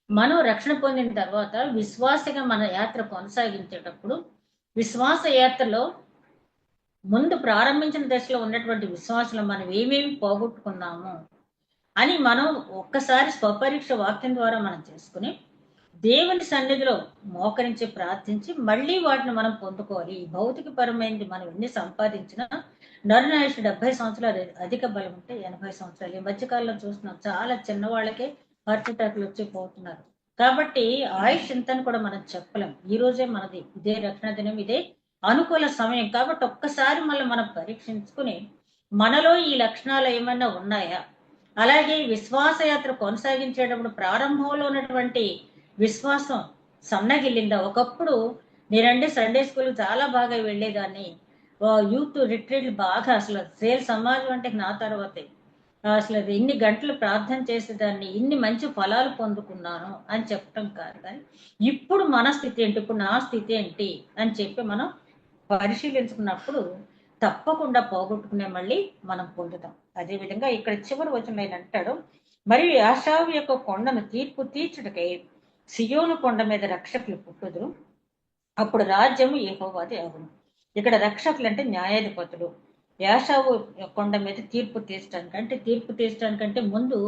A: మనం రక్షణ పొందిన తర్వాత విశ్వాసగా మన యాత్ర కొనసాగించేటప్పుడు విశ్వాస యాత్రలో ముందు ప్రారంభించిన దశలో ఉన్నటువంటి విశ్వాసంలో మనం ఏమేమి పోగొట్టుకున్నాము అని మనం ఒక్కసారి స్వపరీక్ష వాక్యం ద్వారా మనం చేసుకుని దేవుని సన్నిధిలో మోకరించి ప్రార్థించి మళ్ళీ వాటిని మనం పొందుకోవాలి. ఈ భౌతిక పరమైనది మనం ఎన్ని సంపాదించినా నరునాయుషు 70 సంవత్సరాలు అధిక బలం ఉంటే 80 సంవత్సరాలు. ఈ మధ్యకాలంలో చూస్తున్నాం చాలా చిన్నవాళ్ళకే హార్ట్ అటాక్లు వచ్చి పోతున్నారు. కాబట్టి ఆయుష్ ఇంతని కూడా మనం చెప్పలేం. ఈ రోజే మనది ఇదే రక్షణ దినం, ఇదే అనుకూల సమయం. కాబట్టి ఒక్కసారి మనం పరీక్షించుకుని మనలో ఈ లక్షణాలు ఏమైనా ఉన్నాయా, అలాగే విశ్వాసయాత్ర కొనసాగించేటప్పుడు ప్రారంభంలో ఉన్నటువంటి విశ్వాసం సన్నగిల్లిందా. ఒకప్పుడు నేనంటే సండే స్కూల్ చాలా బాగా వెళ్ళేదాన్ని, యూత్ రిట్రీట్లు బాగా, అసలు సేల్ సమాజం అంటే నా తర్వాతే, అసలు ఇన్ని గంటలు ప్రార్థన చేసేదాన్ని, ఇన్ని మంచి ఫలాలు పొందుకున్నాను అని చెప్పటం కాదు. కానీ ఇప్పుడు మన స్థితి ఏంటి, ఇప్పుడు నా స్థితి ఏంటి అని చెప్పి మనం పరిశీలించుకున్నప్పుడు తప్పకుండా పోగొట్టుకునే మళ్ళీ మనం పొందుతాం. అదేవిధంగా ఇక్కడ చివరి వచనం ఆయన అంటాడు, మరియు యాషావు యొక్క కొండను తీర్పు తీర్చుటకై సియోను కొండ మీద రక్షకులు పుట్టుదురు, అప్పుడు రాజ్యము యెహోవాది అగును. ఇక్కడ రక్షకులు అంటే న్యాయాధిపతులు. యాషావు కొండ మీద తీర్పు తీర్చడానికంటే ముందు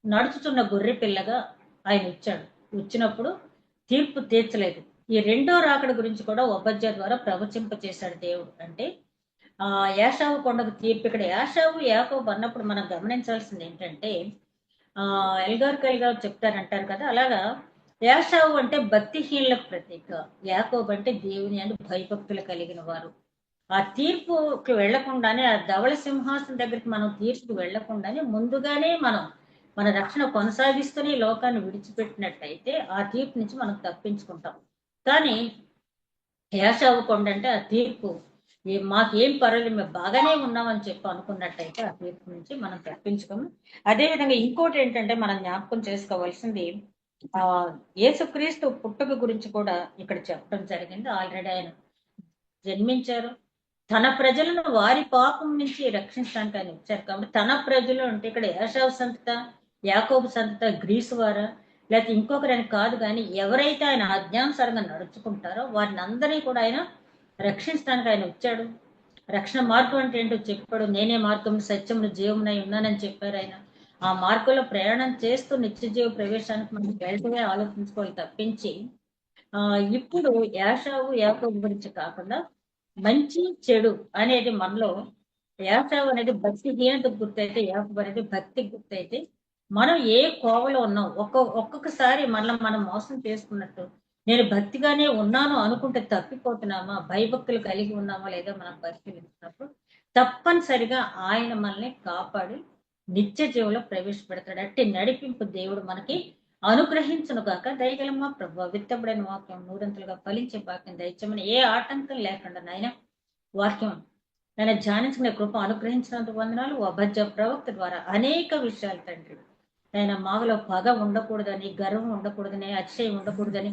A: నడుచుతున్న గొర్రె పిల్లగా ఆయన వచ్చినప్పుడు తీర్పు తీర్చలేదు. ఈ రెండో రాకడ గురించి కూడా ఒబద్య ద్వారా ప్రవచింప చేశాడు దేవుడు. అంటే యాషావు కొండకు తీర్పు. ఇక్కడ యాషావు యాకోబు అన్నప్పుడు మనం గమనించాల్సింది ఏంటంటే ఎల్గారు చెప్తారంటారు కదా, అలాగా యాషావు అంటే భక్తిహీనులకు ప్రతీక, యాకోబు అంటే దేవుని అని భయభక్తులు కలిగిన వారు. ఆ తీర్పుకి వెళ్లకుండానే, ఆ ధవళ సింహాసనం దగ్గరికి మనం తీర్పుకు వెళ్లకుండానే ముందుగానే మనం మన రక్షణ కొనసాగిస్తూనే లోకాన్ని విడిచిపెట్టినట్టయితే ఆ తీర్పు నుంచి మనం తప్పించుకుంటాం. కానీ యాషావు కొండ అంటే ఆ తీర్పు మాకేం పర్వాలేదు, మేము బాగానే ఉన్నామని చెప్పి అనుకున్నట్టయితే ఆ తీర్పు నుంచి మనం తప్పించుకోము. అదేవిధంగా ఇంకోటి ఏంటంటే మనం జ్ఞాపకం చేసుకోవాల్సింది, యేసుక్రీస్తు పుట్టుక గురించి కూడా ఇక్కడ చెప్పడం జరిగింది. ఆల్రెడీ ఆయన జన్మించారు, తన ప్రజలను వారి పాపం నుంచి రక్షించడానికి ఆయన వచ్చారు. కాబట్టి తన ప్రజలు అంటే ఇక్కడ యాషావు సంతత, యాకోబు సంతత, గ్రీసు వారా లేకపోతే ఇంకొకరని కాదు, కానీ ఎవరైతే ఆయన ఆజ్ఞానుసారంగా నడుచుకుంటారో వారిని అందరినీ కూడా ఆయన రక్షించడానికి ఆయన వచ్చాడు. రక్షణ మార్గం అంటే ఏంటో చెప్పాడు. నేనే మార్గం సత్యమును జీవమునై ఉన్నానని చెప్పారు ఆయన. ఆ మార్గంలో ప్రయాణం చేస్తూ నిత్య జీవ ప్రవేశానికి మనం వెళ్తూనే ఆలోచించుకోవాలి తప్పించి ఇప్పుడు యాషావు యాకోబు గురించి కాకుండా మంచి చెడు అనేది మనలో, యాషావు అనేది భక్తిహీనత గుర్తయితే యాకోబు అనేది భక్తి గుర్తయితే మనం ఏ కోవలో ఉన్నాం, ఒక్కొక్కసారి మనం మోసం చేసుకున్నట్టు నేను భక్తిగానే ఉన్నాను అనుకుంటే తప్పిపోతున్నామా, భయభక్తులు కలిగి ఉన్నామా లేదా మనం పరిశీలించినప్పుడు తప్పనిసరిగా ఆయన మనల్ని కాపాడి నిత్య జీవంలో ప్రవేశపెడతాడు. అట్టి నడిపింపు దేవుడు మనకి అనుగ్రహించును గాక. దయగల మా ప్రభు విత్తబడిన వాక్యం నూరంతులుగా ఫలించే వాక్యం దయచమని ఏ ఆటంకం లేకుండా నాయన వాక్యం ఆయన ధ్యానించుకునే కృప అనుగ్రహించినందుకు వందనాలు. అబద్ధ ప్రవక్త ద్వారా అనేక విషయాలు తండ్రి ఆయన మాలో పగ ఉండకూడదని, గర్వం ఉండకూడదని, అతిశయం ఉండకూడదని,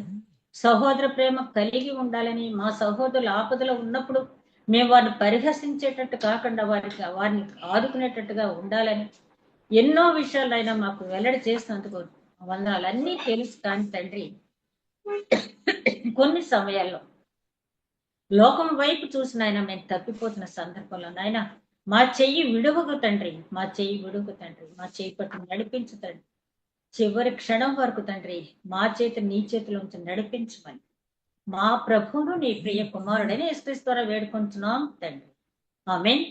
A: సహోదర ప్రేమ కలిగి ఉండాలని, మా సహోదరులు ఆపదలో ఉన్నప్పుడు మేము వారిని పరిహసించేటట్టు కాకుండా వారిని ఆదుకునేటట్టుగా ఉండాలని ఎన్నో విషయాలు అయినా మాకు వెల్లడి చేసినందుకు వందనాలు. అన్నీ తెలుసు కానీ తండ్రి కొన్ని సమయాల్లో లోకం వైపు చూసిన ఆయన మేము తప్పిపోతున్న సందర్భంలో నాయన మా చెయ్యి విడువకు తండ్రి, మా చెయ్యి విడువకు తండ్రి, మా చెయ్యి పట్టు నడిపించు తండ్రి. చివరి క్షణం వరకు తండ్రి మా చేతి నీ చేతిలో ఉంచి నడిపించమని మా ప్రభువును నీ ప్రియ కుమారుడని యేసుక్రీస్తు ద్వారా వేడుకుంటున్నాం తండ్రి. ఆమేన్.